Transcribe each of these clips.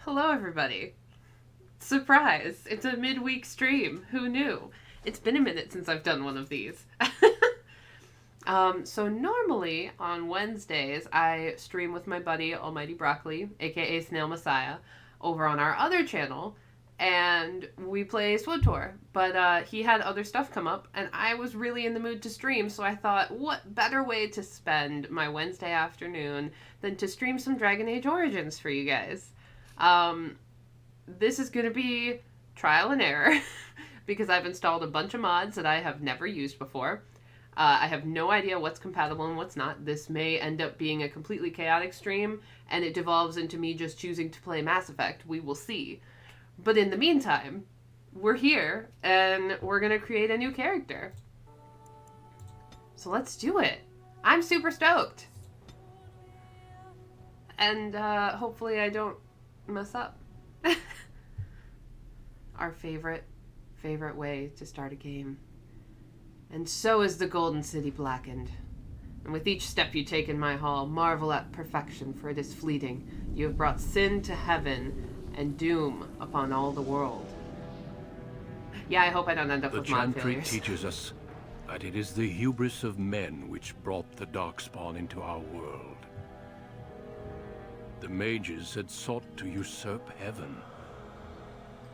Hello, everybody. Surprise! It's a midweek stream. Who knew? It's been a minute since I've done one of these. So normally on Wednesdays, I stream with my buddy Almighty Broccoli, aka Snail Messiah, over on our other channel, and we play Sword Tour. But he had other stuff come up, and I was really in the mood to stream, so I thought, what better way to spend my Wednesday afternoon than to stream some Dragon Age Origins for you guys? This is going to be trial and error because I've installed a bunch of mods that I have never used before. I have no idea what's compatible and what's not. This may end up being a completely chaotic stream, and it devolves into me just choosing to play Mass Effect. We will see. But in the meantime, we're here, and we're going to create a new character. So let's do it. I'm super stoked. And hopefully I don't mess up. Our favorite way to start a game. And so is the Golden City blackened. And with each step you take in my hall, marvel at perfection, for it is fleeting. You have brought sin to heaven and doom upon all the world. Yeah, I hope I don't end up with mod failures. The Chantry teaches us that it is the hubris of men which brought the Darkspawn into our world. The mages had sought to usurp heaven,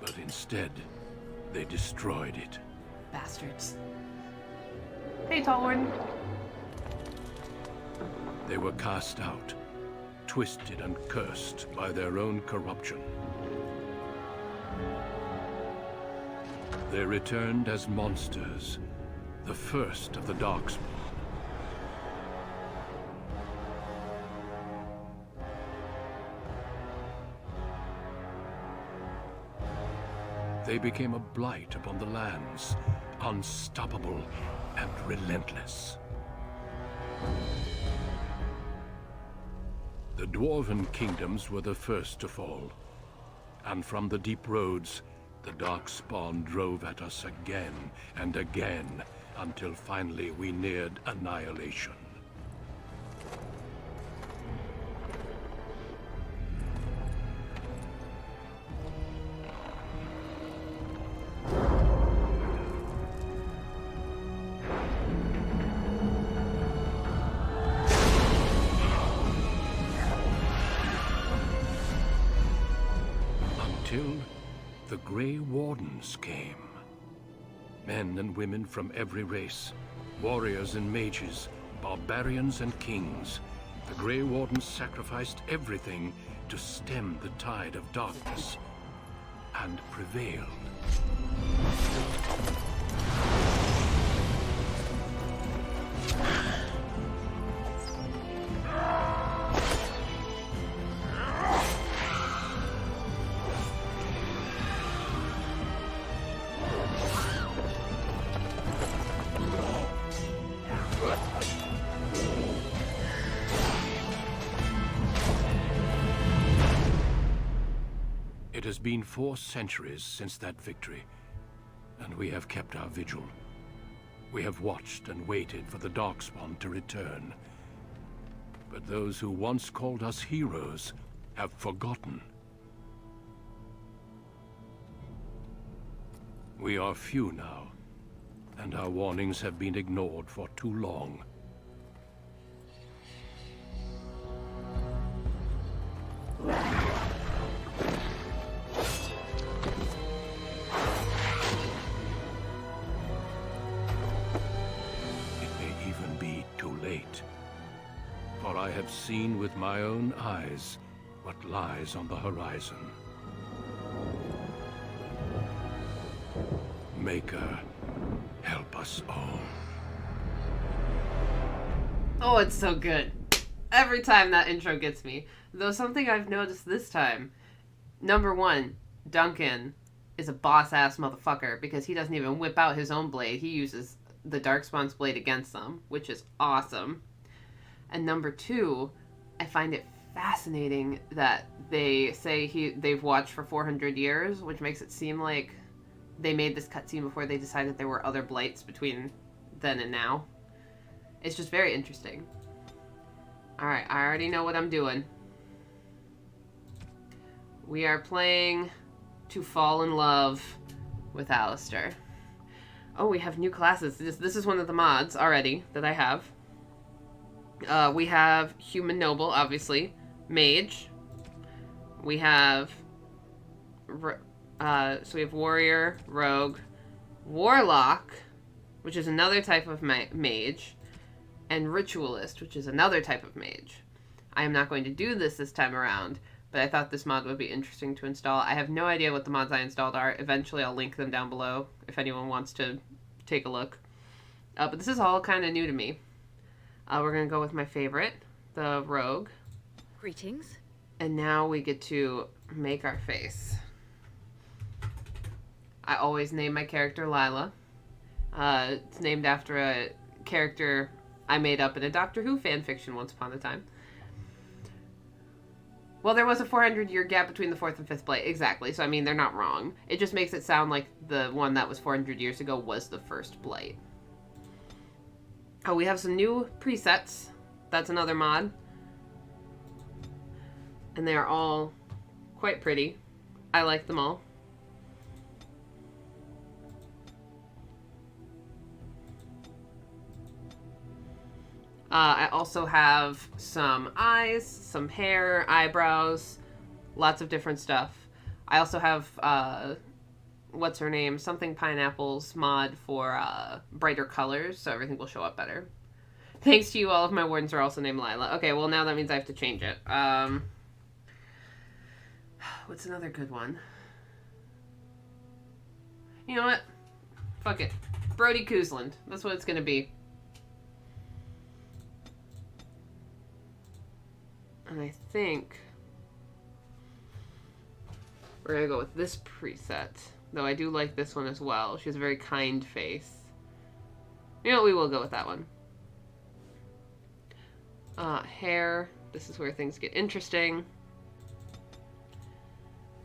but instead, they destroyed it. Bastards. Hey, Tall Warden. They were cast out, twisted and cursed by their own corruption. They returned as monsters, the first of the Darkspawn. They became a blight upon the lands, unstoppable and relentless. The Dwarven kingdoms were the first to fall, and from the deep roads, the Darkspawn drove at us again and again, until finally we neared annihilation. The Grey Wardens came. Men and women from every race, warriors and mages, barbarians and kings. The Grey Wardens sacrificed everything to stem the tide of darkness, and prevailed. It has been 4 centuries since that victory, and we have kept our vigil. We have watched and waited for the Darkspawn to return. But those who once called us heroes have forgotten. We are few now, and our warnings have been ignored for too long. For I have seen with my own eyes what lies on the horizon. Maker, help us all. Oh, it's so good. Every time that intro gets me. Though something I've noticed this time. Number 1, Duncan is a boss-ass motherfucker because he doesn't even whip out his own blade. He uses the Darkspawn's blade against them, which is awesome. And number 2, I find it fascinating that they say they've watched for 400 years, which makes it seem like they made this cutscene before they decided there were other blights between then and now. It's just very interesting. Alright, I already know what I'm doing. We are playing to fall in love with Alistair. Oh, we have new classes. This is one of the mods already that I have. We have Human Noble, obviously. Mage. We have... so we have Warrior, Rogue, Warlock, which is another type of mage, and Ritualist, which is another type of mage. I am not going to do this time around, but I thought this mod would be interesting to install. I have no idea what the mods I installed are. Eventually I'll link them down below if anyone wants to take a look. But this is all kind of new to me. We're going to go with my favorite, the Rogue. Greetings. And now we get to make our face. I always name my character Lila. It's named after a character I made up in a Doctor Who fanfiction once upon a time. Well, there was a 400-year gap between the 4th and 5th Blight. Exactly. So, I mean, they're not wrong. It just makes it sound like the one that was 400 years ago was the first Blight. Oh, we have some new presets. That's another mod. And they are all quite pretty. I like them all. I also have some eyes, some hair, eyebrows, lots of different stuff. I also have, what's her name? Something Pineapple's mod for brighter colors, so everything will show up better. Thanks to you, all of my wardens are also named Lila. Okay, well now that means I have to change it. What's another good one? You know what? Fuck it. Brody Koosland. That's what it's gonna be. And I think we're going to go with this preset. Though I do like this one as well. She has a very kind face. You know, we will go with that one. Hair. This is where things get interesting.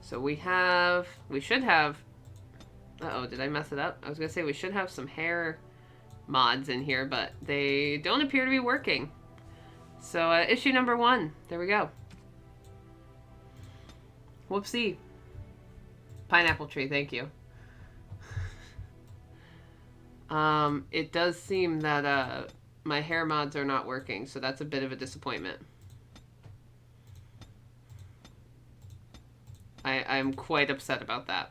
So we should have... Uh-oh, did I mess it up? I was going to say we should have some hair mods in here, but they don't appear to be working. So, issue number 1. There we go. Whoopsie. Pineapple tree, thank you. It does seem that, my hair mods are not working, so that's a bit of a disappointment. I'm quite upset about that.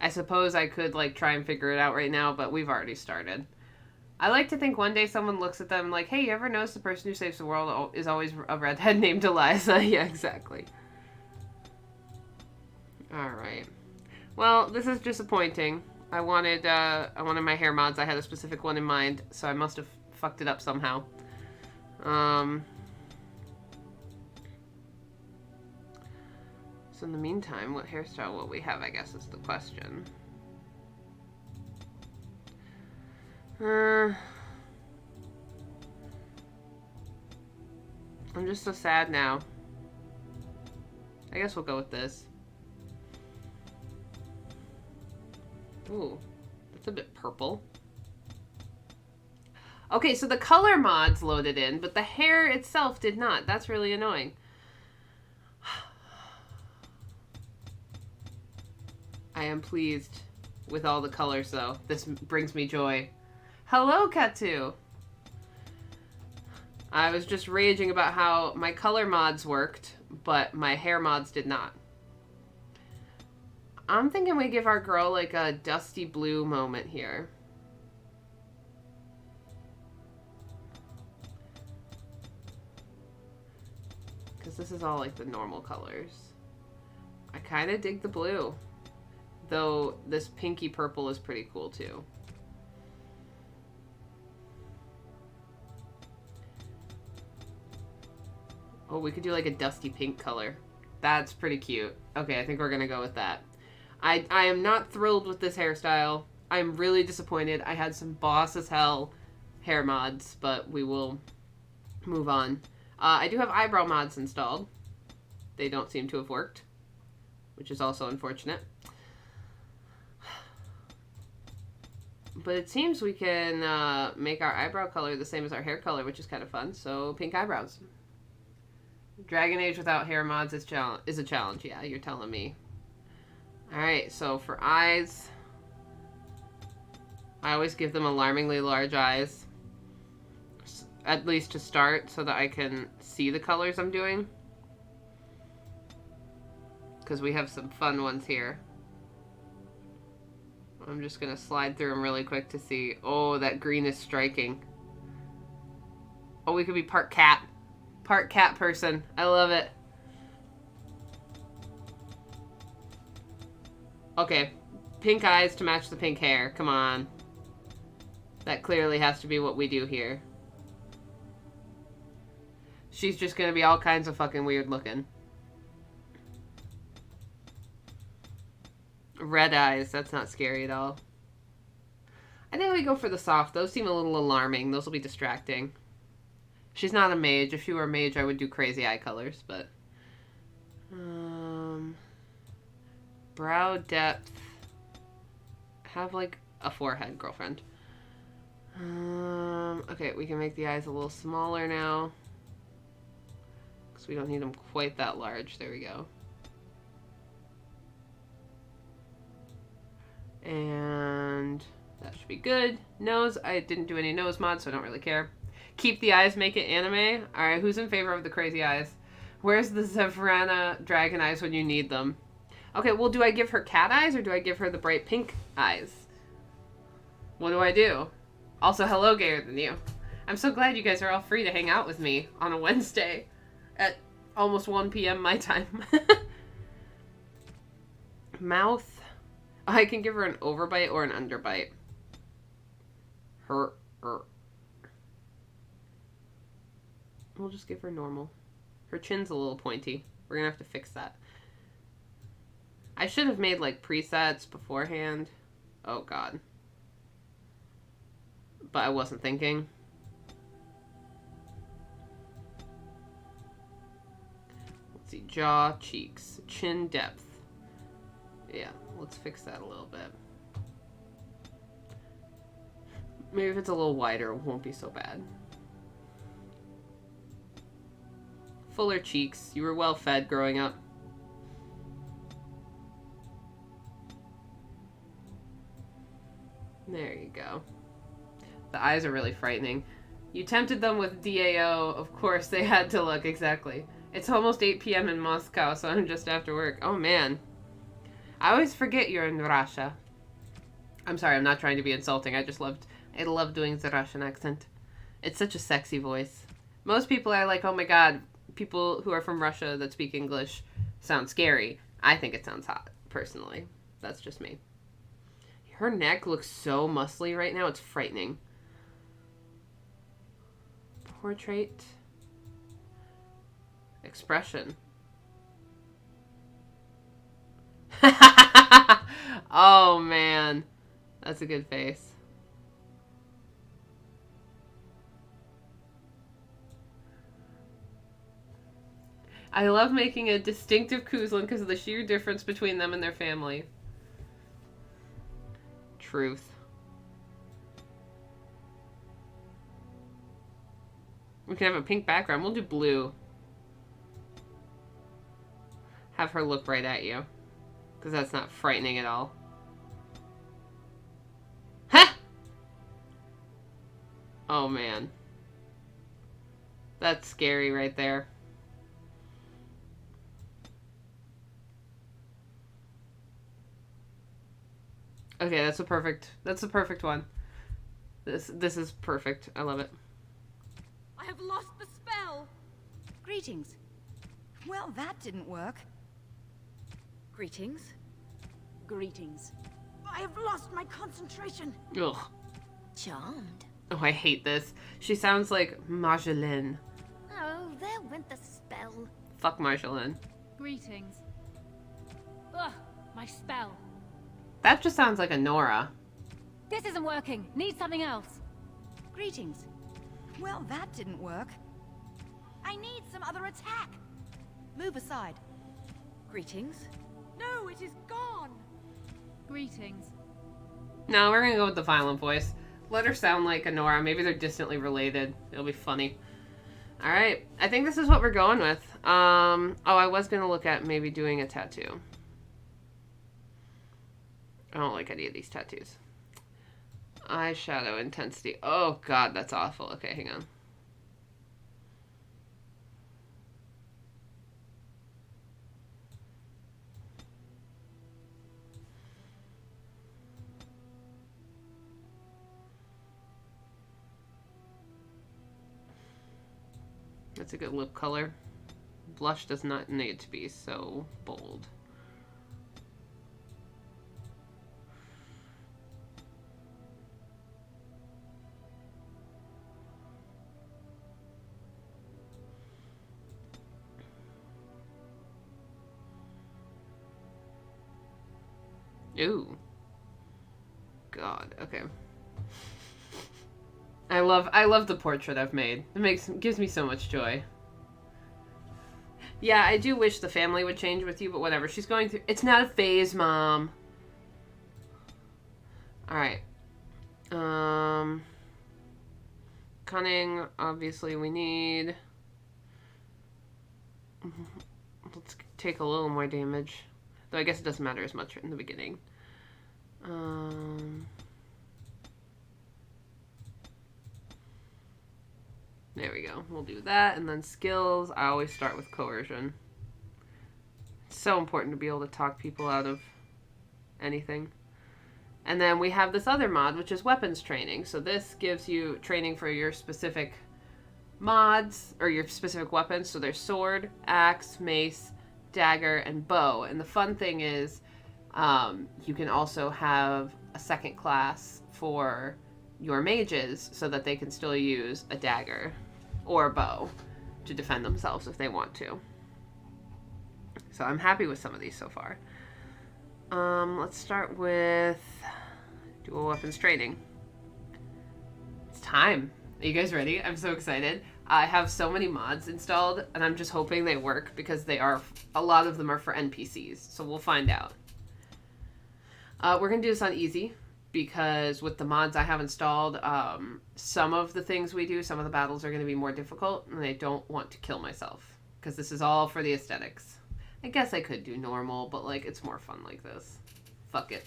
I suppose I could, like, try and figure it out right now, but we've already started. I like to think one day someone looks at them like, hey, you ever notice the person who saves the world is always a redhead named Eliza? Yeah, exactly. Alright. Well, this is disappointing. I wanted my hair mods. I had a specific one in mind, so I must have fucked it up somehow. So in the meantime, what hairstyle will we have, I guess, is the question. I'm just so sad now. I guess we'll go with this. Ooh, that's a bit purple. Okay, so the color mods loaded in, but the hair itself did not. That's really annoying. I am pleased with all the colors, though. This brings me joy. Hello, Katu! I was just raging about how my color mods worked, but my hair mods did not. I'm thinking we give our girl, like, a dusty blue moment here. Because this is all, like, the normal colors. I kind of dig the blue. Though this pinky purple is pretty cool, too. Oh, we could do like a dusty pink color. That's pretty cute. Okay, I think we're gonna go with that. I am not thrilled with this hairstyle. I'm really disappointed. I had some boss as hell hair mods, but we will move on. I do have eyebrow mods installed. They don't seem to have worked, which is also unfortunate. But it seems we can make our eyebrow color the same as our hair color, which is kind of fun. So, pink eyebrows. Dragon Age without hair mods is a challenge. Yeah, you're telling me. Alright, so for eyes, I always give them alarmingly large eyes. At least to start, so that I can see the colors I'm doing. Because we have some fun ones here. I'm just going to slide through them really quick to see. Oh, that green is striking. Oh, we could be part cat. Part cat person. I love it. Okay. Pink eyes to match the pink hair. Come on. That clearly has to be what we do here. She's just going to be all kinds of fucking weird looking. Red eyes. That's not scary at all. I think we go for the soft. Those seem a little alarming. Those will be distracting. She's not a mage. If she were a mage, I would do crazy eye colors, but... brow depth. Have, like, a forehead, girlfriend. Okay, we can make the eyes a little smaller now. Because we don't need them quite that large. There we go. And that should be good. Nose, I didn't do any nose mods, so I don't really care. Keep the eyes, make it anime. Alright, who's in favor of the crazy eyes? Where's the Zevrana dragon eyes when you need them? Okay, well, do I give her cat eyes or do I give her the bright pink eyes? What do I do? Also, hello, gayer than you. I'm so glad you guys are all free to hang out with me on a Wednesday at almost 1 p.m. my time. Mouth. I can give her an overbite or an underbite. Her. We'll just give her normal. Her chin's a little pointy. We're gonna have to fix that. I should have made, like, presets beforehand. Oh, God. But I wasn't thinking. Let's see. Jaw, cheeks, chin depth. Yeah, let's fix that a little bit. Maybe if it's a little wider, it won't be so bad. Fuller cheeks. You were well fed growing up. There you go. The eyes are really frightening. You tempted them with DAO. Of course, they had to look. Exactly. It's almost 8 p.m. in Moscow, so I'm just after work. Oh, man. I always forget you're in Russia. I'm sorry, I'm not trying to be insulting. I love doing the Russian accent. It's such a sexy voice. Most people are like, oh my god, people who are from Russia that speak English sound scary. I think it sounds hot, personally. That's just me. Her neck looks so muscly right now, it's frightening. Portrait. Expression. Oh, man. That's a good face. I love making a distinctive Kuzlin because of the sheer difference between them and their family. Truth. We can have a pink background. We'll do blue. Have her look right at you. Because that's not frightening at all. Ha! Oh, man. That's scary right there. Okay, that's a perfect one. This is perfect. I love it. I have lost the spell. Greetings. Well, that didn't work. Greetings. Greetings. I have lost my concentration. Ugh. Charmed. Oh, I hate this. She sounds like Marjolaine. Oh, there went the spell. Fuck Marjolaine. Greetings. Ugh, my spell. That just sounds like a Nora. This isn't working. Need something else. Greetings. Well, that didn't work. I need some other attack. Move aside. Greetings. No, it is gone. Greetings. No, we're gonna go with the violent voice. Let her sound like a Nora. Maybe they're distantly related. It'll be funny. Alright, I think this is what we're going with. Oh, I was gonna look at maybe doing a tattoo. I don't like any of these tattoos. Eyeshadow intensity. Oh god, that's awful. Okay, hang on. That's a good lip color. Blush does not need to be so bold. Ooh. God, okay. I love the portrait I've made. It gives me so much joy. Yeah, I do wish the family would change with you, but whatever. She's going through... It's not a phase, Mom. Alright. Cunning, obviously we need... Let's take a little more damage. Though I guess it doesn't matter as much in the beginning. There we go. We'll do that. And then skills, I always start with coercion. It's so important to be able to talk people out of anything. And then we have this other mod, which is weapons training. So this gives you training for your specific mods, or your specific weapons. So there's sword, axe, mace, dagger, and bow. And the fun thing is, you can also have a second class for your mages so that they can still use a dagger or a bow to defend themselves if they want to. So I'm happy with some of these so far. Let's start with dual weapons training. It's time. Are you guys ready? I'm so excited. I have so many mods installed and I'm just hoping they work because a lot of them are for NPCs. So we'll find out. We're going to do this on easy because with the mods I have installed, some of the things we do, some of the battles are going to be more difficult and I don't want to kill myself because this is all for the aesthetics. I guess I could do normal, but like it's more fun like this. Fuck it.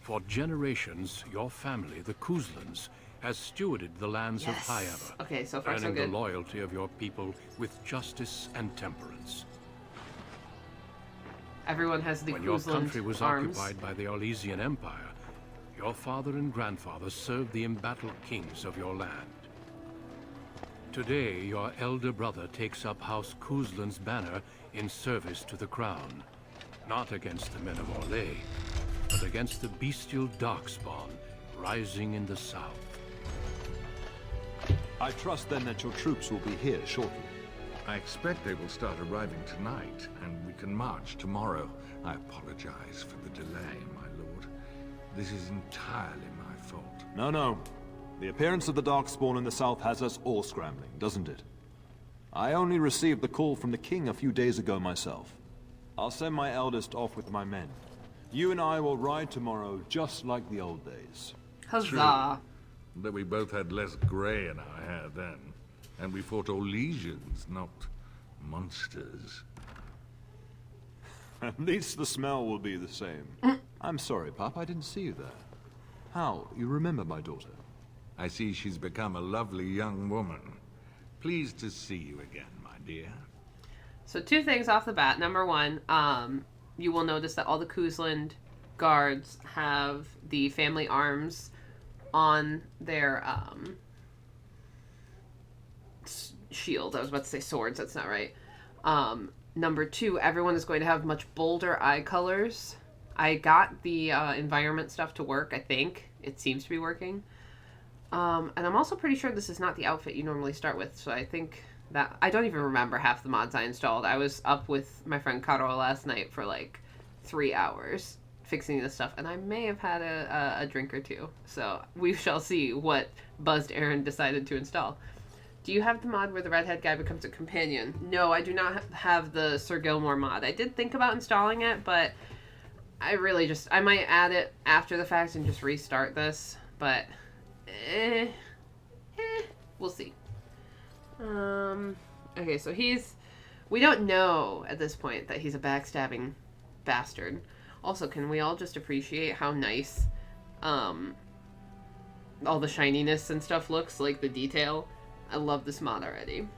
For generations, your family, the Kuzlans, has stewarded the lands of Highever, okay, so far so earning good. the loyalty of your people with justice and temperance. Everyone has the When your Kuzland country was arms. occupied by the Orlesian Empire, your father and grandfather served the embattled kings of your land. Today, your elder brother takes up House Kuzlan's banner in service to the crown, not against the men of Orlais, but against the bestial darkspawn rising in the south. I trust then that your troops will be here shortly. I expect they will start arriving tonight, and we can march tomorrow. I apologize for the delay, my lord. This is entirely my fault. No. The appearance of the Darkspawn in the south has us all scrambling, doesn't it? I only received the call from the king a few days ago myself. I'll send my eldest off with my men. You and I will ride tomorrow just like the old days. Huzzah. That we both had less grey in our hair then. And we fought Orlesians, not monsters. At least the smell will be the same. I'm sorry, Pop, I didn't see you there. How? You remember my daughter? I see she's become a lovely young woman. Pleased to see you again, my dear. So 2 things off the bat. Number 1, you will notice that all the Kuzland guards have the family arms on their shield. I was about to say swords. That's not right. Number 2, everyone is going to have much bolder eye colors. I got the environment stuff to work, I think. It seems to be working. And I'm also pretty sure this is not the outfit you normally start with, so I think that... I don't even remember half the mods I installed. I was up with my friend Caro last night for like 3 hours fixing this stuff, and I may have had a drink or two. So we shall see what buzzed Aaron decided to install. Do you have the mod where the redhead guy becomes a companion? No, I do not have the Sir Gilmore mod. I did think about installing it, but I might add it after the fact and just restart this, but we'll see. Okay, so he's We don't know at this point that he's a backstabbing bastard. Also, can we all just appreciate how nice all the shininess and stuff looks, like the detail? I love this mod already.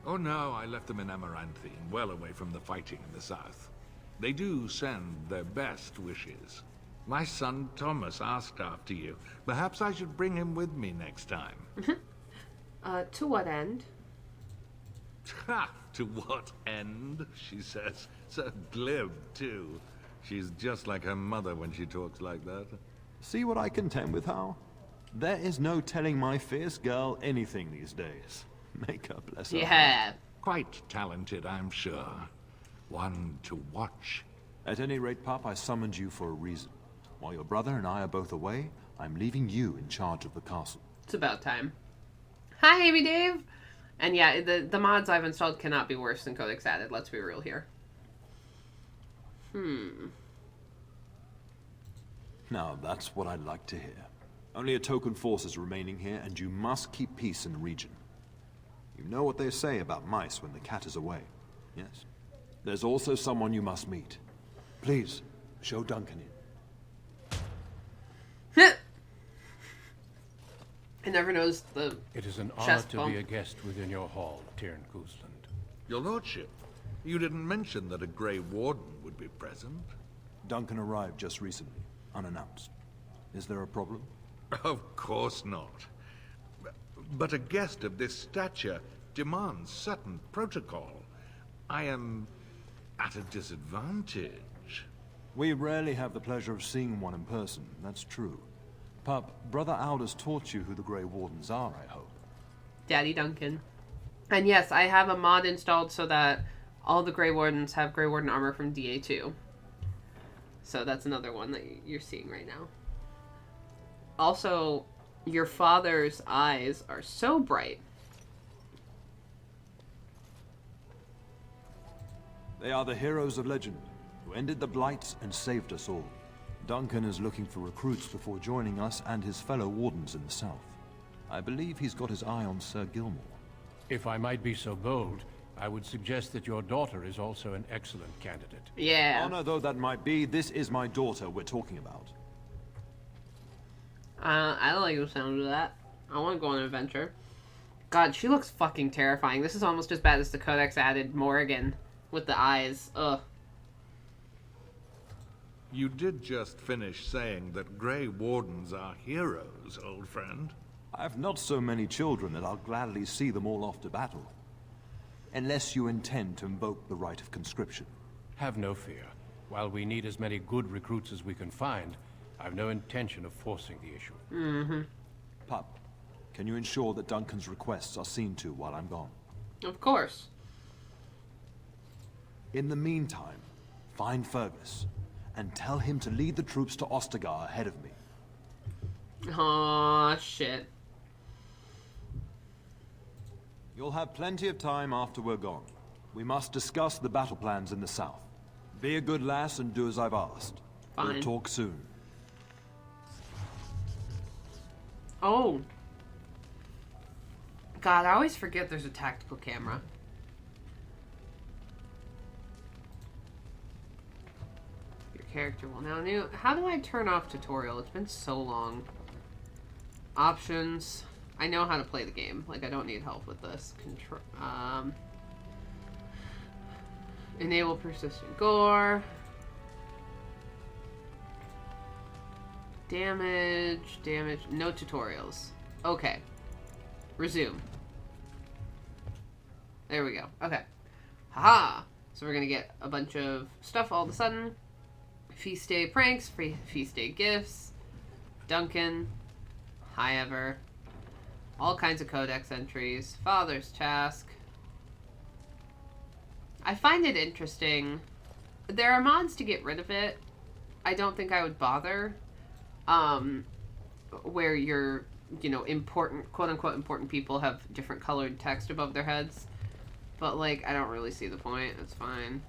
Oh no, I left them in Amaranthine, well away from the fighting in the south. They do send their best wishes. My son Thomas asked after you. Perhaps I should bring him with me next time. To what end? Ha! To what end, she says. So glib, too. She's just like her mother when she talks like that. See what I contend with, Hal? There is no telling my fierce girl anything these days. Make her bless her. Yeah. Quite talented, I'm sure. One to watch. At any rate, Pup, I summoned you for a reason. While your brother and I are both away, I'm leaving you in charge of the castle. It's about time. Hi, Amy Dave! And yeah, the mods I've installed cannot be worse than Codex Added, let's be real here. Now, that's what I'd like to hear. Only a token force is remaining here, and you must keep peace in the region. You know what they say about mice when the cat is away, yes? There's also someone you must meet. Please, show Duncan in. I never noticed the It is an honor chest to bump. be a guest within your hall, Tyrn Gooseland. Your lordship, you didn't mention that a Grey Warden would be present. Duncan arrived just recently, unannounced. Is there a problem? Of course not. But a guest of this stature demands certain protocol. I am at a disadvantage. We rarely have the pleasure of seeing one in person, that's true. Pup, Brother Aldous taught you who the Grey Wardens are, I hope. Daddy Duncan. And yes, I have a mod installed so that all the Grey Wardens have Grey Warden armor from DA2. So that's another one that you're seeing right now. Also, your father's eyes are so bright. They are the heroes of legend, who ended the Blights and saved us all. Duncan is looking for recruits before joining us and his fellow Wardens in the south. I believe he's got his eye on Sir Gilmore. If I might be so bold, I would suggest that your daughter is also an excellent candidate. Yeah. Honor though that might be, this is my daughter we're talking about. I don't like the sound of that. I want to go on an adventure. God, she looks fucking terrifying. This is almost as bad as the Codex Added Morrigan with the eyes. Ugh. You did just finish saying that Grey Wardens are heroes, old friend. I have not so many children that I'll gladly see them all off to battle. Unless you intend to invoke the right of conscription. Have no fear. While we need as many good recruits as we can find, I've no intention of forcing the issue. Pup, can you ensure that Duncan's requests are seen to while I'm gone? Of course. In the meantime, find Fergus, and tell him to lead the troops to Ostagar ahead of me. Aw, shit. You'll have plenty of time after we're gone. We must discuss the battle plans in the south. Be a good lass and do as I've asked. Fine. We'll talk soon. Oh. God, I always forget there's a tactical camera. Your character will now new. How do I turn off tutorial? It's been so long. Options. I know how to play the game. Like, I don't need help with this. Control. Enable persistent gore. Damage. No tutorials. Okay. Resume. There we go. Okay. Haha! So we're gonna get a bunch of stuff all of a sudden. Feast day pranks, feast day gifts, Duncan, High Ever, all kinds of codex entries, Father's Task. I find it interesting. There are mods to get rid of it. I don't think I would bother. Where your, important, quote-unquote important people have different colored text above their heads. But, like, I don't really see the point. It's fine.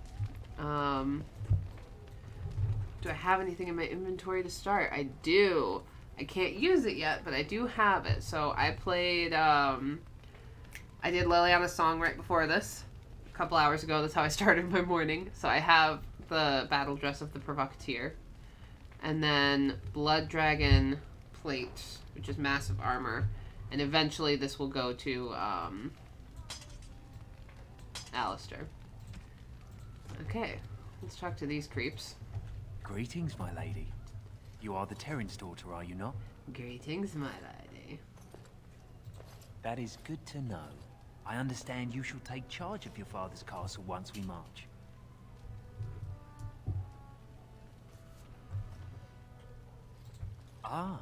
Do I have anything in my inventory to start? I do. I can't use it yet, but I do have it. So I played, I did Liliana's song right before this. A couple hours ago, that's how I started my morning. So I have the battle dress of the Provocateur. And then Blood Dragon plate, which is massive armor. And eventually this will go to, Alistair. Okay, let's talk to these creeps. Greetings, my lady. You are the Terran's daughter, are you not? Greetings, my lady. That is good to know. I understand you shall take charge of your father's castle once we march. Ah,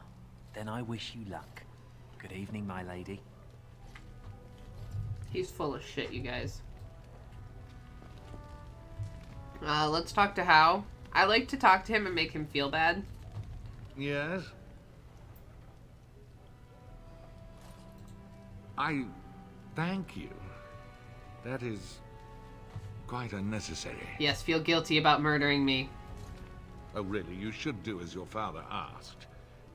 then I wish you luck. Good evening, my lady. He's full of shit, you guys. Let's talk to Hao. I like to talk to him and make him feel bad. Yes? I thank you. That is quite unnecessary. Yes, feel guilty about murdering me. Oh, really, you should do as your father asked.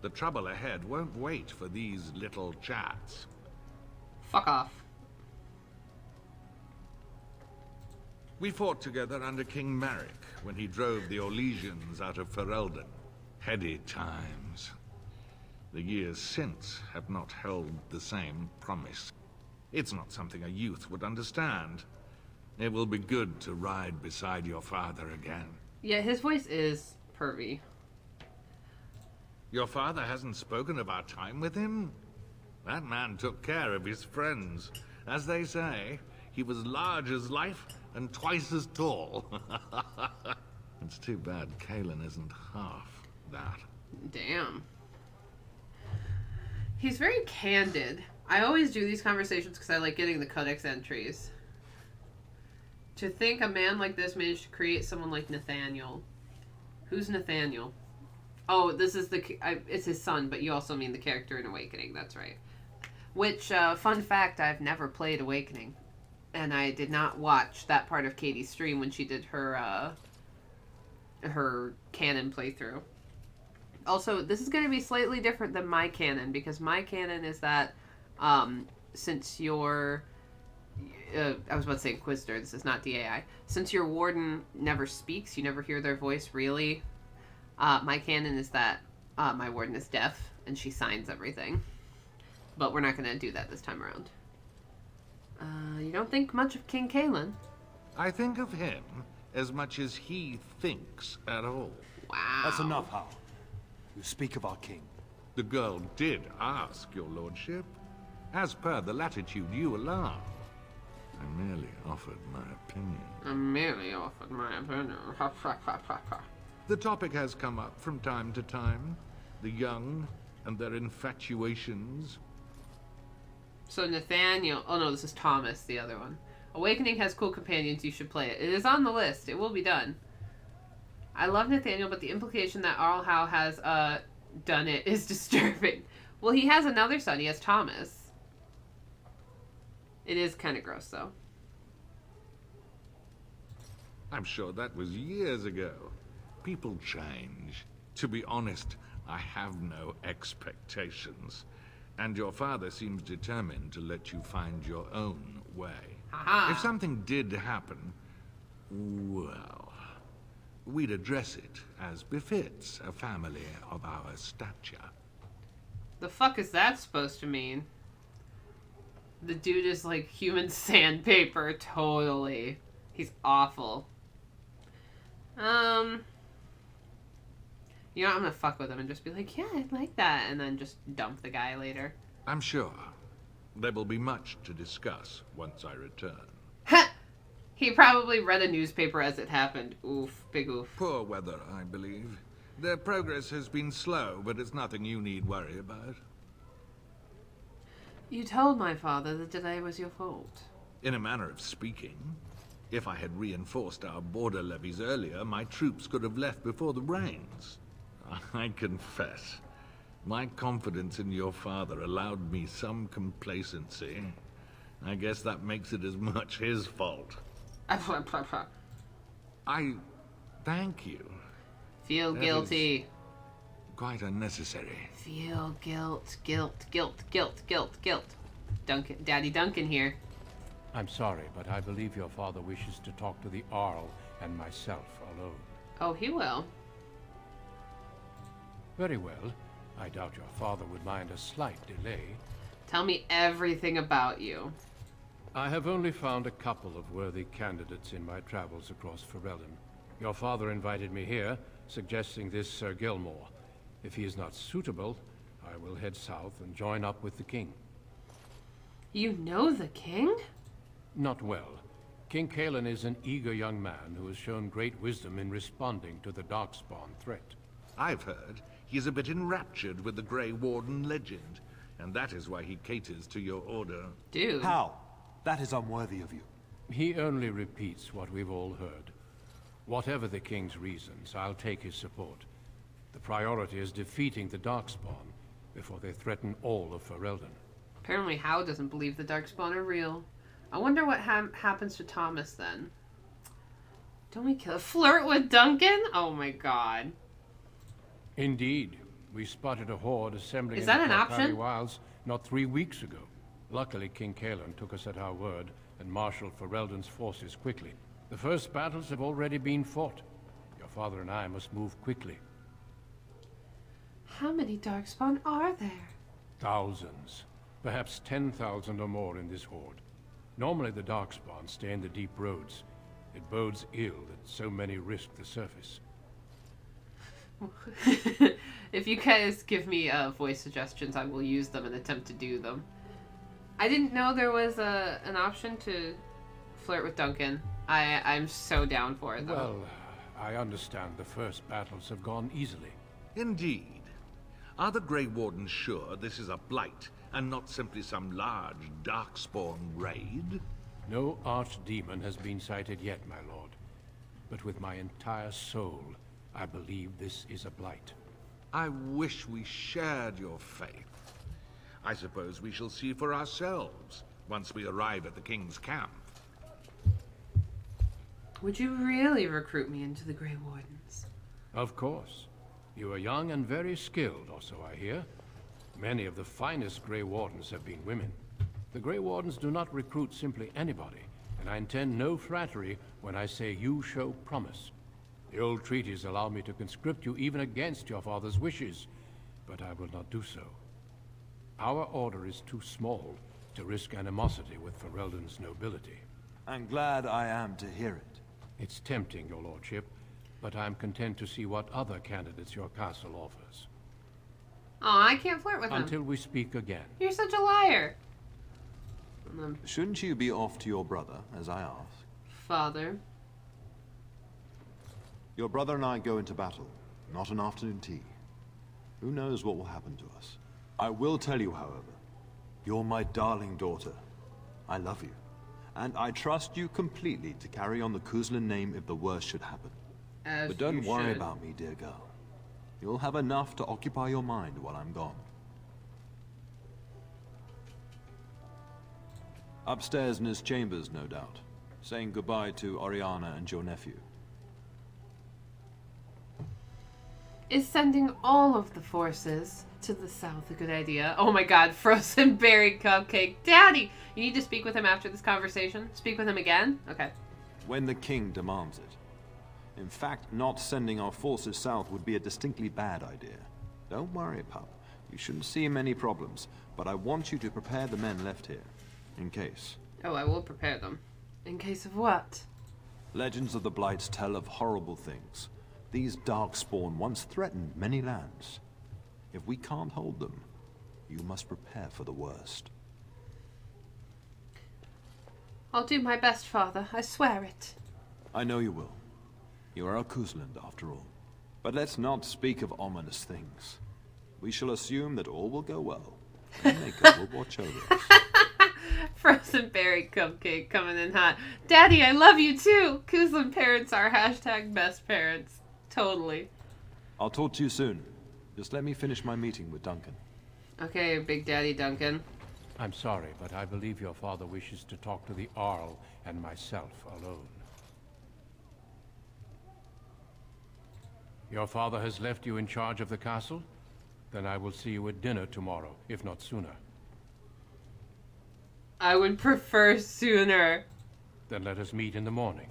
The trouble ahead won't wait for these little chats. Fuck off. We fought together under King Merrick when he drove the Orlesians out of Ferelden. Heady times. The years since have not held the same promise. It's not something a youth would understand. It will be good to ride beside your father again. Yeah, his voice is pervy. Your father hasn't spoken of our time with him? That man took care of his friends. As they say, he was large as life and twice as tall. It's too bad Kalen isn't half that. Damn. He's very candid. I always do these conversations because I like getting the codex entries. To think a man like this managed to create someone like Nathaniel. Who's Nathaniel? Oh, this is it's his son, but you also mean the character in Awakening, that's right. Which, fun fact, I've never played Awakening. And I did not watch that part of Katie's stream when she did her canon playthrough. Also, this is going to be slightly different than my canon, because my canon is that, since you're... I was about to say Inquisitor, this is not DAI. Since your Warden never speaks, you never hear their voice, really. My canon is that my Warden is deaf, and she signs everything. But we're not going to do that this time around. You don't think much of King Kalen? I think of him as much as he thinks at all. Wow. That's enough, Hal. You speak of our king. The girl did ask, your lordship. As per the latitude you allow. I merely offered my opinion. I merely offered my opinion. The topic has come up from time to time. The young and their infatuations. So Nathaniel... Oh no, this is Thomas, the other one. Awakening has cool companions, you should play it. It is on the list. It will be done. I love Nathaniel, but the implication that Arl Howe has done it is disturbing. Well, he has another son. He has Thomas. It is kind of gross, though. I'm sure that was years ago. People change. To be honest, I have no expectations. And your father seems determined to let you find your own way. Haha. If something did happen, well, we'd address it as befits a family of our stature. The fuck is that supposed to mean? The dude is like human sandpaper, totally. He's awful. You know, I'm gonna fuck with him and just be like, yeah, I like that, and then just dump the guy later. I'm sure there will be much to discuss once I return. Ha! He probably read a newspaper as it happened. Oof, big oof. Poor weather, I believe. Their progress has been slow, but it's nothing you need worry about. You told my father the delay was your fault. In a manner of speaking, if I had reinforced our border levies earlier, my troops could have left before the rains. I confess, my confidence in your father allowed me some complacency. I guess that makes it as much his fault. I thank you. Feel That guilty. is quite unnecessary. Feel guilt. Duncan, Daddy Duncan here. I'm sorry, but I believe your father wishes to talk to the Arl and myself alone. Oh, he will. Very well. I doubt your father would mind a slight delay. Tell me everything about you. I have only found a couple of worthy candidates in my travels across Ferelden. Your father invited me here, suggesting this Sir Gilmore. If he is not suitable, I will head south and join up with the king. You know the king? Not well. King Cailan is an eager young man who has shown great wisdom in responding to the Darkspawn threat. I've heard he's a bit enraptured with the Grey Warden legend, and that is why he caters to your order. Dude. How? That is unworthy of you. He only repeats what we've all heard. Whatever the king's reasons, I'll take his support. The priority is defeating the Darkspawn before they threaten all of Ferelden. Apparently Howe doesn't believe the Darkspawn are real. I wonder what happens to Thomas then. Don't we kill flirt with Duncan? Oh my god. Indeed. We spotted a horde assembling Is that in the an Kalkari option? Wilds not 3 weeks ago. Luckily, King Cailan took us at our word and marshaled Ferelden's forces quickly. The first battles have already been fought. Your father and I must move quickly. How many Darkspawn are there? Thousands. Perhaps 10,000 or more in this horde. Normally the Darkspawn stay in the deep roads. It bodes ill that so many risk the surface. If you guys give me voice suggestions, I will use them and attempt to do them. I didn't know there was an option to flirt with Duncan. I'm so down for it, though. Well, I understand the first battles have gone easily. Indeed. Are the Grey Wardens sure this is a blight, and not simply some large Darkspawn raid? No archdemon has been sighted yet, my lord. But with my entire soul, I believe this is a blight. I wish we shared your faith. I suppose we shall see for ourselves once we arrive at the King's camp. Would you really recruit me into the Grey Wardens? Of course. You are young and very skilled, or so I hear. Many of the finest Grey Wardens have been women. The Grey Wardens do not recruit simply anybody, and I intend no flattery when I say you show promise. The old treaties allow me to conscript you even against your father's wishes, but I will not do so. Our order is too small to risk animosity with Ferelden's nobility. I'm glad I am to hear it. It's tempting, your lordship, but I'm content to see what other candidates your castle offers. Aw, I can't flirt with him. Until we speak again. You're such a liar. Shouldn't you be off to your brother, as I asked? Father. Your brother and I go into battle, not an afternoon tea. Who knows what will happen to us? I will tell you, however, you're my darling daughter. I love you, and I trust you completely to carry on the Kuzlin name if the worst should happen. But don't worry about me, dear girl. You'll have enough to occupy your mind while I'm gone. Upstairs in his chambers, no doubt, saying goodbye to Oriana and your nephew. Is sending all of the forces to the south a good idea? Oh my god, frozen berry cupcake. Daddy! You need to speak with him after this conversation? Speak with him again? Okay. When the king demands it. In fact, not sending our forces south would be a distinctly bad idea. Don't worry, pup. You shouldn't see many problems, but I want you to prepare the men left here. In case. Oh, I will prepare them. In case of what? Legends of the Blights tell of horrible things. These Darkspawn once threatened many lands. If we can't hold them, you must prepare for the worst. I'll do my best, Father. I swear it. I know you will. You are a Kuzland, after all. But let's not speak of ominous things. We shall assume that all will go well. And Mako will watch over us. Frozen berry cupcake coming in hot. Daddy, I love you too. Kuzlin parents are hashtag best parents. Totally. I'll talk to you soon. Just let me finish my meeting with Duncan. Okay, Big Daddy Duncan. I'm sorry, but I believe your father wishes to talk to the Arl and myself alone. Your father has left you in charge of the castle? Then I will see you at dinner tomorrow, if not sooner. I would prefer sooner. Then let us meet in the morning.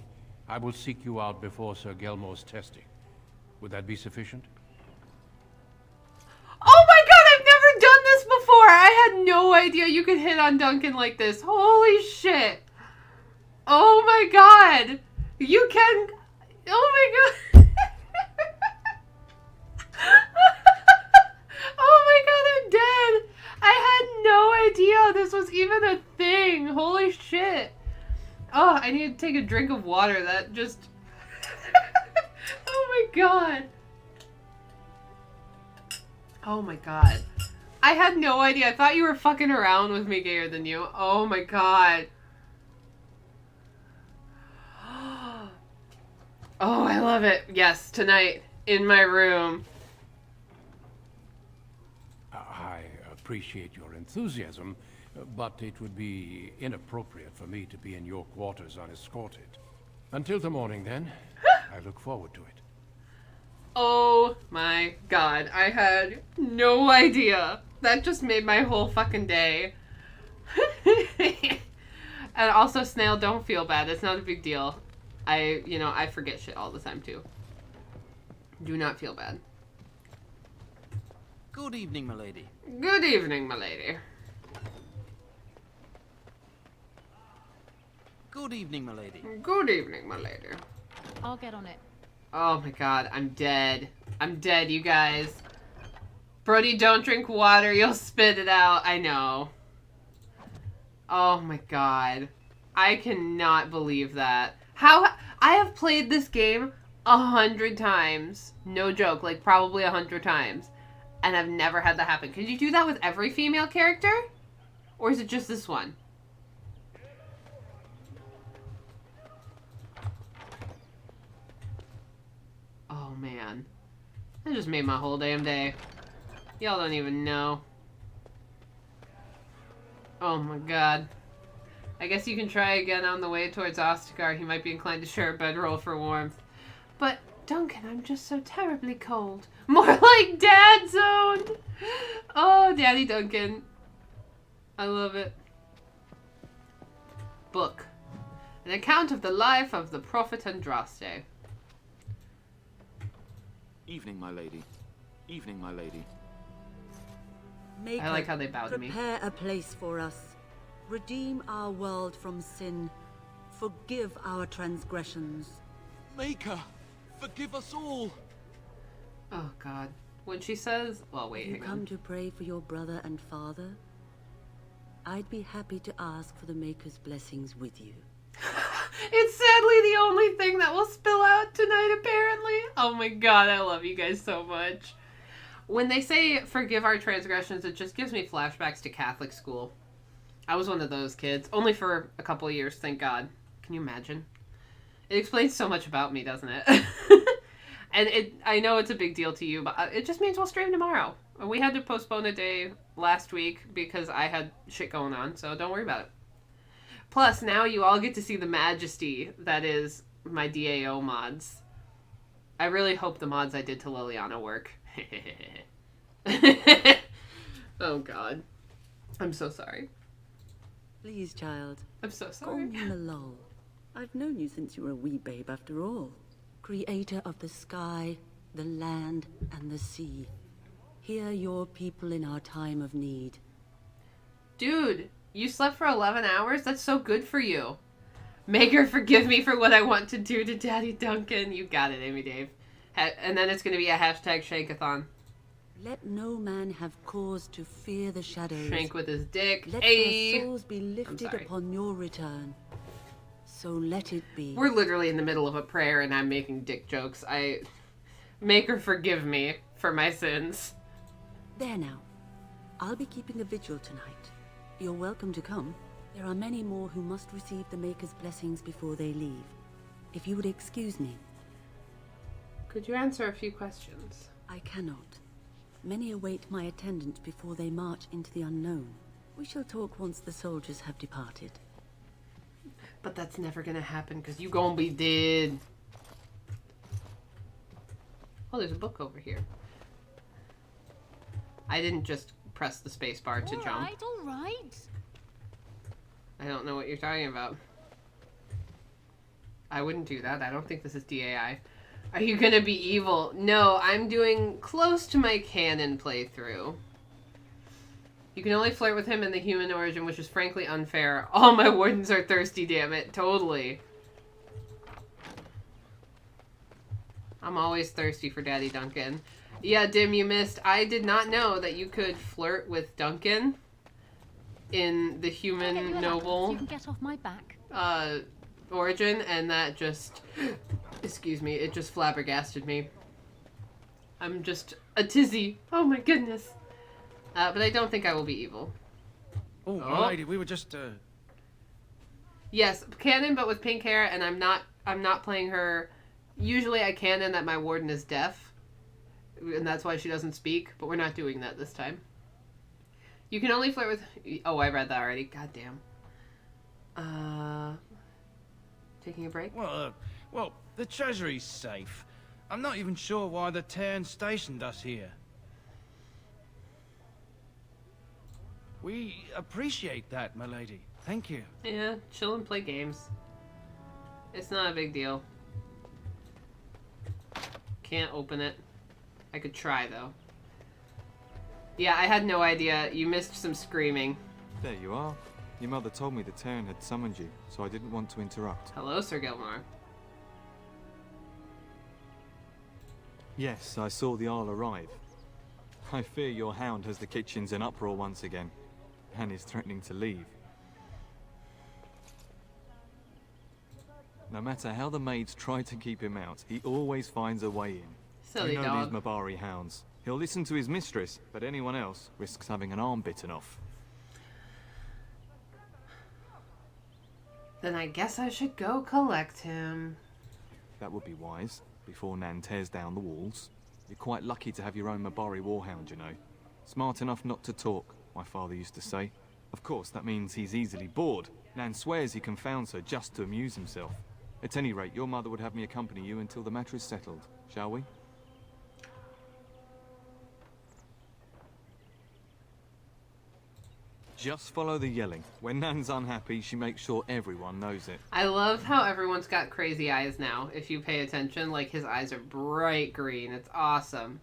I will seek you out before Sir Gelmo's testing. Would that be sufficient? Oh my god, I've never done this before! I had no idea you could hit on Duncan like this. Holy shit! Oh my god! You can... Oh my god! Oh my god, I'm dead! I had no idea this was even a thing! Holy shit! Oh, I need to take a drink of water. That just... Oh my god! Oh my god. I had no idea. I thought you were fucking around with me gayer than you. Oh my god. Oh, I love it. Yes, tonight, in my room. I appreciate your enthusiasm, but it would be inappropriate for me to be in your quarters unescorted. Until the morning, then. I look forward to it. Oh my god. I had no idea. That just made my whole fucking day. And also, Snail, don't feel bad. It's not a big deal. I forget shit all the time, too. Do not feel bad. Good evening, milady. Good evening, milady. Good evening, milady. Good evening, milady. I'll get on it. Oh my god, I'm dead. I'm dead, you guys. Brody, don't drink water. You'll spit it out. I know. Oh my god. I cannot believe that. How... I have played this game 100 times. No joke. Like, probably 100 times. And I've never had that happen. Could you do that with every female character? Or is it just this one? Oh, man. That just made my whole damn day. Y'all don't even know. Oh my god. I guess you can try again on the way towards Ostagar. He might be inclined to share a bedroll for warmth. But, Duncan, I'm just so terribly cold. More like Dad Zone! Oh, Daddy Duncan. I love it. Book. An account of the life of the Prophet Andraste. Evening, my lady. Evening, my lady. Maker, I like how they bowed to me. Prepare a place for us. Redeem our world from sin. Forgive our transgressions. Maker, forgive us all. Oh, God. When she says... Well, wait, You hang come on. to pray for your brother and father? I'd be happy to ask for the Maker's blessings with you. It's sadly the only thing that will spill out tonight, apparently. Oh my god, I love you guys so much. When they say forgive our transgressions, it just gives me flashbacks to Catholic school. I was one of those kids. Only for a couple of years, thank God. Can you imagine? It explains so much about me, doesn't it? And I know it's a big deal to you, but it just means we'll stream tomorrow. We had to postpone a day last week because I had shit going on, so don't worry about it. Plus, now you all get to see the majesty that is my DAO mods. I really hope the mods I did to Liliana work. Oh, God. I'm so sorry. Please, child. I'm so Call sorry. me Malol. I've known you since you were a wee babe after all. Creator of the sky, the land, and the sea. Hear your people in our time of need. Dude, you slept for 11 hours? That's so good for you. Make her forgive me for what I want to do to Daddy Duncan. You got it, Amy Dave. And then it's going to be a hashtag Shankathon. Let no man have cause to fear the shadows. Shank with his dick. Let Hey. their souls be lifted sorry. upon your return. So let it be. We're literally in the middle of a prayer and I'm making dick jokes. Make her forgive me for my sins. There now. I'll be keeping a vigil tonight. You're welcome to come. There are many more who must receive the Maker's blessings before they leave. If you would excuse me. Could you answer a few questions? I cannot. Many await my attendance before they march into the unknown. We shall talk once the soldiers have departed. But that's never gonna happen because you gonna be dead. Oh, there's a book over here. I didn't just press the space bar to jump. All right. I don't know what you're talking about. I wouldn't do that. I don't think this is DAI. Are you gonna be evil? No, I'm doing close to my canon playthrough. You can only flirt with him in the human origin, which is frankly unfair. All my wardens are thirsty, damn it. Totally. I'm always thirsty for Daddy Duncan. Yeah, Dim, you missed. I did not know that you could flirt with Duncan in the human noble You can get off my back. origin, and that just, excuse me, it just flabbergasted me. I'm just a tizzy. Oh my goodness. But I don't think I will be evil. Oh, my lady, we were just, Yes, canon, but with pink hair, and I'm not playing her. Usually I canon that my warden is deaf, and that's why she doesn't speak, but we're not doing that this time. You can only flirt with... Oh, I read that already. God damn. Taking a break? Well, the treasury's safe. I'm not even sure why the Cairn stationed us here. We appreciate that, my lady. Thank you. Yeah, chill and play games. It's not a big deal. Can't open it. I could try, though. Yeah, I had no idea. You missed some screaming. There you are. Your mother told me the Terran had summoned you, so I didn't want to interrupt. Hello, Sir Gilmore. Yes, I saw the Arl arrive. I fear your hound has the kitchens in uproar once again, and is threatening to leave. No matter how the maids try to keep him out, he always finds a way in. Silly you know dog. these Mabari hounds. He'll listen to his mistress, but anyone else risks having an arm bitten off. Then I guess I should go collect him. That would be wise, before Nan tears down the walls. You're quite lucky to have your own Mabari warhound, you know. Smart enough not to talk, my father used to say. Of course, that means he's easily bored. Nan swears he confounds her just to amuse himself. At any rate, your mother would have me accompany you until the matter is settled, shall we? Just follow the yelling. When Nan's unhappy, she makes sure everyone knows it. I love how everyone's got crazy eyes now. If you pay attention, like his eyes are bright green. It's awesome.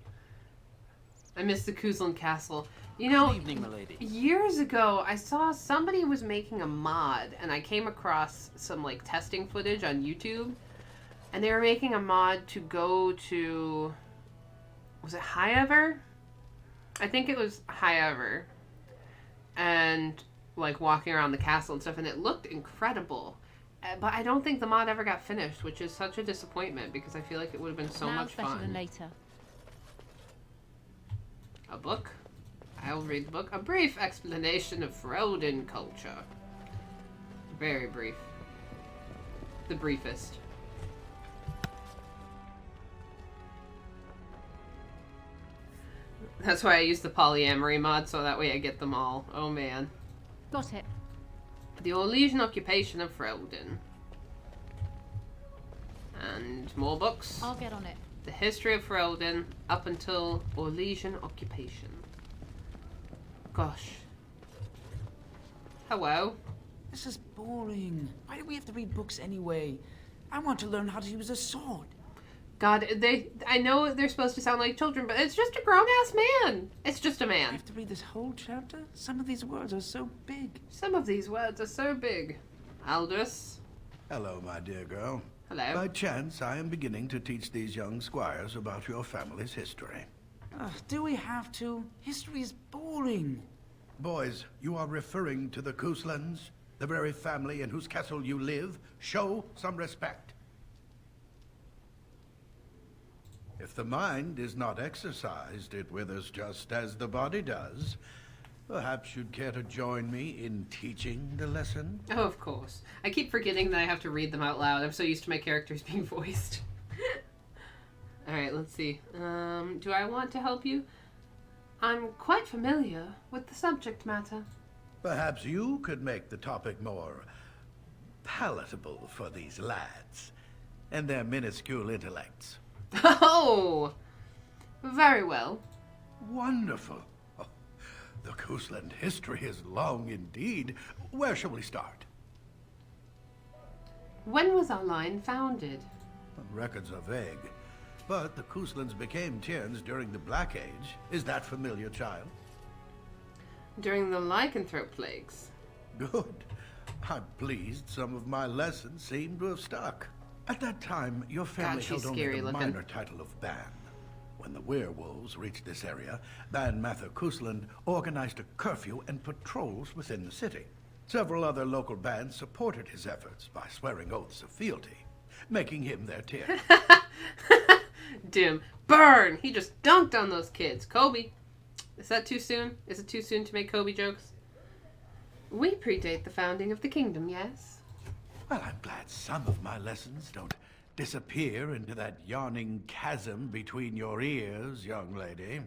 I miss the Kuzlin Castle. You know, Good evening, my lady. years ago, I saw somebody was making a mod, and I came across some like testing footage on YouTube, and they were making a mod to go to, was it High Ever? I think it was High Ever, and like walking around the castle and stuff, and it looked incredible. But I don't think the mod ever got finished, which is such a disappointment because I feel like it would have been so much better fun. than later. A book? I'll read the book. A brief explanation of Ferelden culture. Very brief. The briefest. That's why I use the polyamory mod, so that way I get them all. Oh man. Got it. The Orlesian occupation of Ferelden. And more books. I'll get on it. The history of Ferelden up until Orlesian occupation. Gosh. Hello. This is boring. Why do we have to read books anyway? I want to learn how to use a sword. God, I know they're supposed to sound like children, but it's just a grown-ass man. It's just a I man. have to read this whole chapter? Some of these words are so big. Some of these words are so big. Aldous. Hello, my dear girl. Hello. By chance, I am beginning to teach these young squires about your family's history. Do we have to? History is boring. Boys, you are referring to the Kuslans, the very family in whose castle you live. Show some respect. If the mind is not exercised, it withers just as the body does. Perhaps you'd care to join me in teaching the lesson? Oh, of course. I keep forgetting that I have to read them out loud. I'm so used to my characters being voiced. Alright, let's see. Do I want to help you? I'm quite familiar with the subject matter. Perhaps you could make the topic more palatable for these lads and their minuscule intellects. Oh! Very well. Wonderful. The Coastland history is long indeed. Where shall we start? When was our line founded? Records are vague, but the Coastlands became Tierns during the Black Age. Is that familiar, child? During the lycanthrope plagues. Good. I'm pleased some of my lessons seem to have stuck. At that time, your family God, held only scary the looking. minor title of Ban. When the werewolves reached this area, Ban Mather Coastland organized a curfew and patrols within the city. Several other local bands supported his efforts by swearing oaths of fealty, making him their tier. Dim. Burn! He just dunked on those kids. Kobe. Is that too soon? Is it too soon to make Kobe jokes? We predate the founding of the kingdom, yes? Well, I'm glad some of my lessons don't disappear into that yawning chasm between your ears, young lady.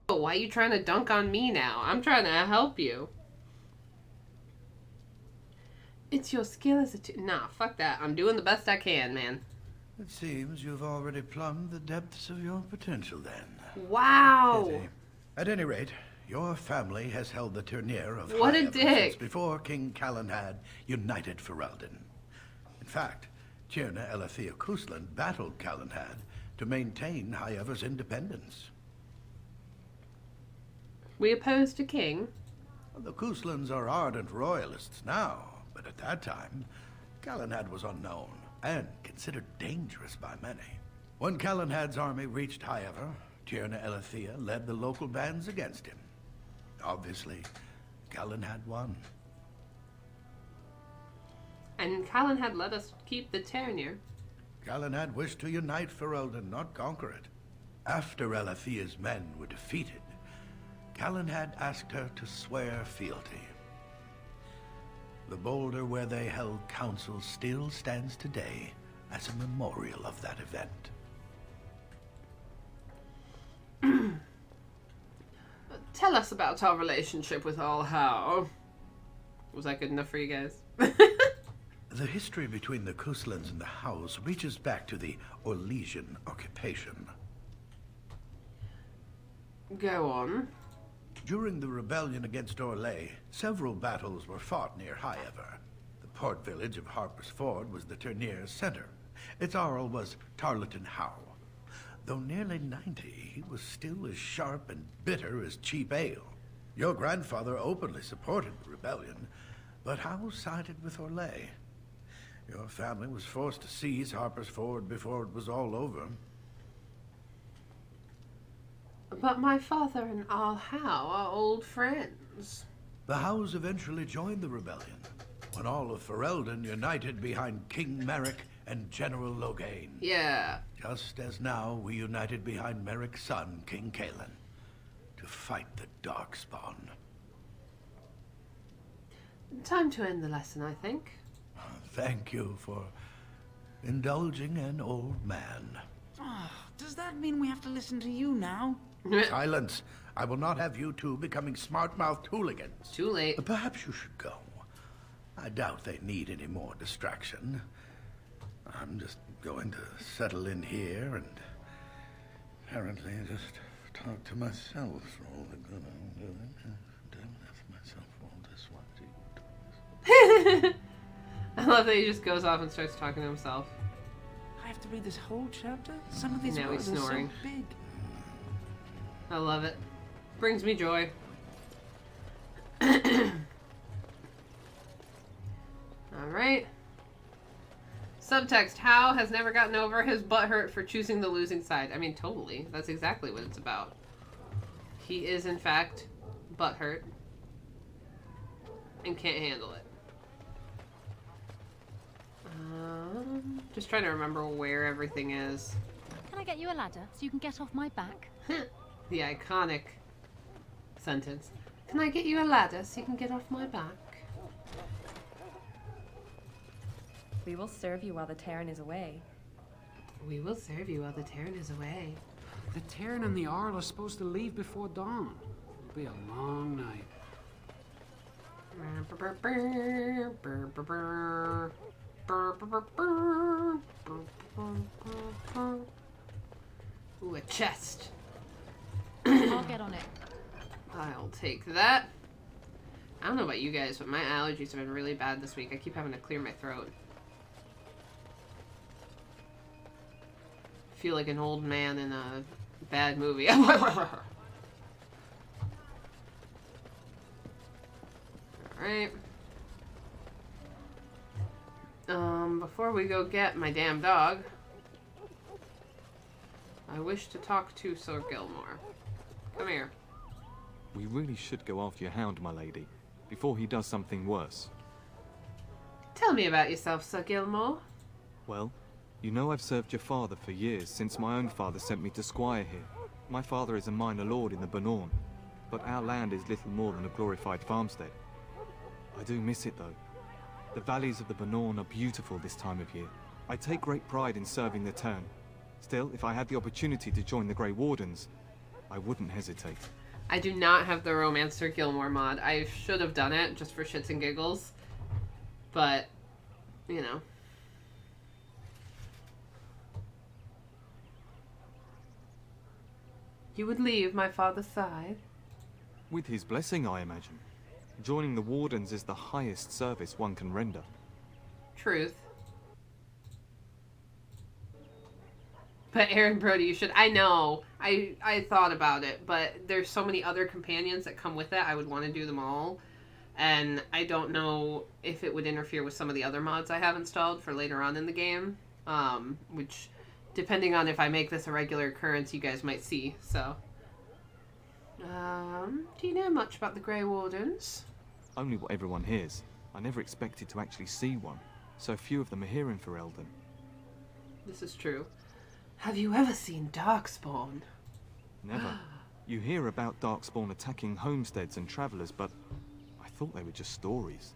Oh, why are you trying to dunk on me now? I'm trying to help you. It's your skill as a Nah, fuck that. I'm doing the best I can, man. It seems you've already plumbed the depths of your potential, then. Wow. Pity. At any rate, your family has held the tournure of What High a Ever dick. since before King Callan had united Ferelden. In fact, Tierna Elethea Coastland battled Callanhad to maintain High Ever's independence. We opposed a king? The Coastlands are ardent royalists now, but at that time, Callanhad was unknown and considered dangerous by many. When Callanhad's army reached High Ever, Tierna Elethea led the local bands against him. Obviously, Callanhad won. And Callan had let us keep the Ternier. Callanhad wished to unite Ferelden, not conquer it. After Elethea's men were defeated, Callanhad asked her to swear fealty. The boulder where they held council still stands today as a memorial of that event. Tell us about our relationship with All How. Was that good enough for you guys? The history between the Coastlands and the House reaches back to the Orlesian occupation. Go on. During the rebellion against Orlais, several battles were fought near High Ever. The port village of Harper's Ford was the tournier's center. Its Jarl was Tarleton Howe. Though nearly 90, he was still as sharp and bitter as cheap ale. Your grandfather openly supported the rebellion, but Howe sided with Orlais. Your family was forced to seize Harper's Ford before it was all over. But my father and All How are old friends. The Howes eventually joined the rebellion, when all of Ferelden united behind King Merrick and General Logain. Yeah. Just as now we united behind Merrick's son, King Kaelin, to fight the Darkspawn. Time to end the lesson, I think. Thank you for indulging an old man. Oh, does that mean we have to listen to you now? Silence. I will not have you two becoming smart-mouthed hooligans. Too late. Perhaps you should go. I doubt they need any more distraction. I'm just going to settle in here and apparently just talk to myself for all the good I'm doing. Damn, that's myself for all this. What I love that he just goes off and starts talking to himself. I have to read this whole chapter? Some of these Now words he's are so snoring. big. I love it. Brings me joy. Alright. Subtext, Howe has never gotten over his butthurt for choosing the losing side. I mean, totally. That's exactly what it's about. He is, in fact, butthurt. And can't handle it. Just trying to remember where everything is. Can I get you a ladder so you can get off my back? The iconic sentence. Can I get you a ladder so you can get off my back? We will serve you while the Terran is away. We will serve you while the Terran is away. The Terran and the Arl are supposed to leave before dawn. It'll be a long night. Ooh, a chest. I'll get on it. I'll take that. I don't know about you guys, but my allergies have been really bad this week. I keep having to clear my throat. I feel like an old man in a bad movie. Alright. Before we go get my damn dog, I wish to talk to Sir Gilmore. Come here. We really should go after your hound, my lady, before he does something worse. Tell me about yourself, Sir Gilmore. Well, you know I've served your father for years, since my own father sent me to squire here. My father is a minor lord in the Bannorn, but our land is little more than a glorified farmstead. I do miss it, though. The valleys of the Bannorn are beautiful this time of year. I take great pride in serving the Turn. Still, if I had the opportunity to join the Grey Wardens, I wouldn't hesitate. I do not have the Romance Sir Gilmore mod. I should have done it just for shits and giggles. But, you know. You would leave my father's side? With his blessing, I imagine. Joining the Wardens is the highest service one can render. Truth. But Aaron Brody, you should... I know. I thought about it, but there's so many other companions that come with it. I would want to do them all. And I don't know if it would interfere with some of the other mods I have installed for later on in the game. Which, depending on if I make this a regular occurrence, you guys might see, so... do you know much about the Grey Wardens? Only what everyone hears. I never expected to actually see one. So few of them are here in Ferelden. This is true. Have you ever seen Darkspawn? Never. You hear about Darkspawn attacking homesteads and travellers, but I thought they were just stories.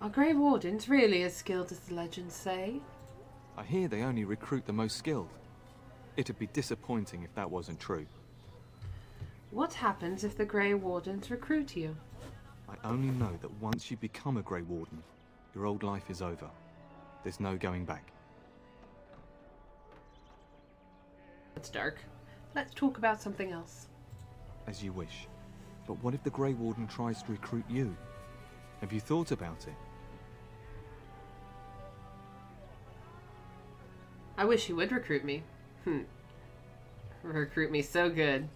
Are Grey Wardens really as skilled as the legends say? I hear they only recruit the most skilled. It'd be disappointing if that wasn't true. What happens if the Grey Wardens recruit you? I only know that once you become a Grey Warden, your old life is over. There's no going back. It's dark. Let's talk about something else. As you wish. But what if the Grey Warden tries to recruit you? Have you thought about it? I wish he would recruit me. Recruit me so good.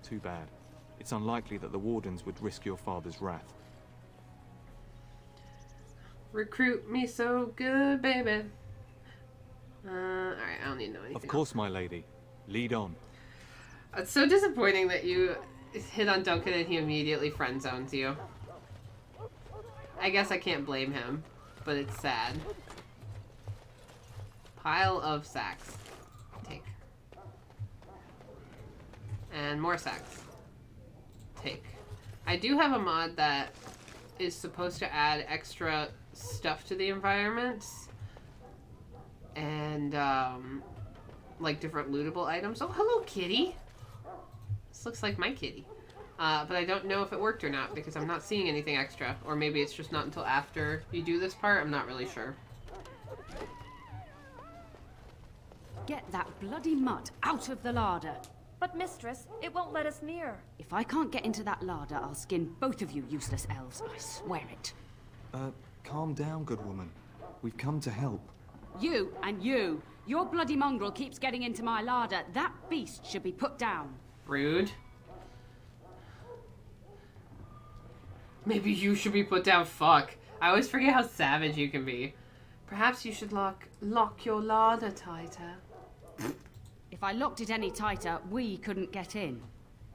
Too bad. It's unlikely that the Wardens would risk your father's wrath. Recruit me so good, baby. Alright, I don't need to know anything Of course, else. my lady. Lead on. It's so disappointing that you hit on Duncan and he immediately friend zones you. I guess I can't blame him, but it's sad. Pile of sacks. Take. And more sacks. Take. I do have a mod that is supposed to add extra stuff to the environments. And, like different lootable items. Oh, hello, kitty. This looks like my kitty. But I don't know if it worked or not because I'm not seeing anything extra. Or maybe it's just not until after you do this part. I'm not really sure. Get that bloody mutt out of the larder. But mistress, it won't let us near. If I can't get into that larder, I'll skin both of you useless elves. I swear it. Calm down, good woman. We've come to help. You and you. Your bloody mongrel keeps getting into my larder. That beast should be put down. Rude. Maybe you should be put down. Fuck. I always forget how savage you can be. Perhaps you should lock your larder tighter. If I locked it any tighter, we couldn't get in.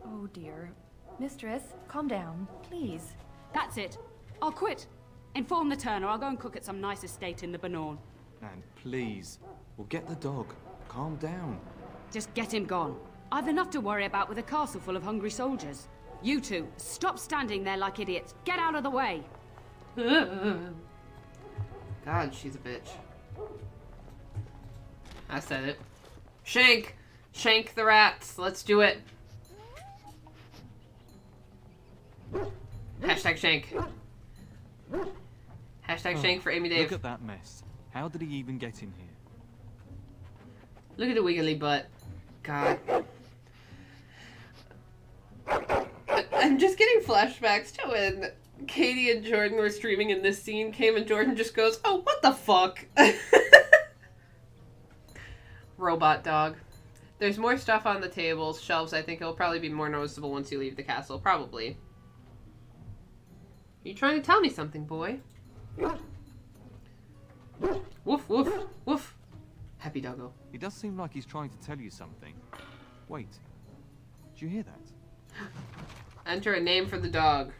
Oh dear. Mistress, calm down, please. That's it. I'll quit. Inform the Turner. I'll go and cook at some nice estate in the Bannorn. And please, we'll get the dog. Calm down. Just get him gone. I've enough to worry about with a castle full of hungry soldiers. You two, stop standing there like idiots. Get out of the way. God, she's a bitch. I said it. Shank! Shank the rats. Let's do it. Hashtag shank. Hashtag shank for Amy Dave. Look at that mess. How did he even get in here? Look at the wiggly butt. God. I'm just getting flashbacks to when Katie and Jordan were streaming in this scene came and Jordan just goes, oh, what the fuck? Robot dog. There's more stuff on the tables, shelves. I think it'll probably be more noticeable once you leave the castle. Probably. You trying to tell me something, boy? Woof, woof, woof. Happy doggo. He does seem like he's trying to tell you something. Wait. Did you hear that? Enter a name for the dog.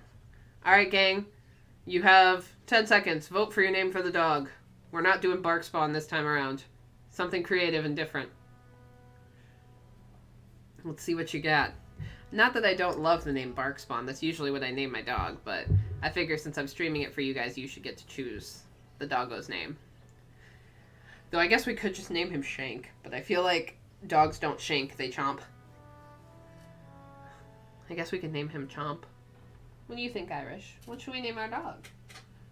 Alright, gang. You have 10 seconds. Vote for your name for the dog. We're not doing bark spawn this time around. Something creative and different. Let's see what you got. Not that I don't love the name bark spawn. That's usually what I name my dog, but I figure since I'm streaming it for you guys, you should get to choose the doggo's name. Though I guess we could just name him Shank, but I feel like dogs don't shank, they chomp. I guess we could name him Chomp. What do you think, Irish? What should we name our dog?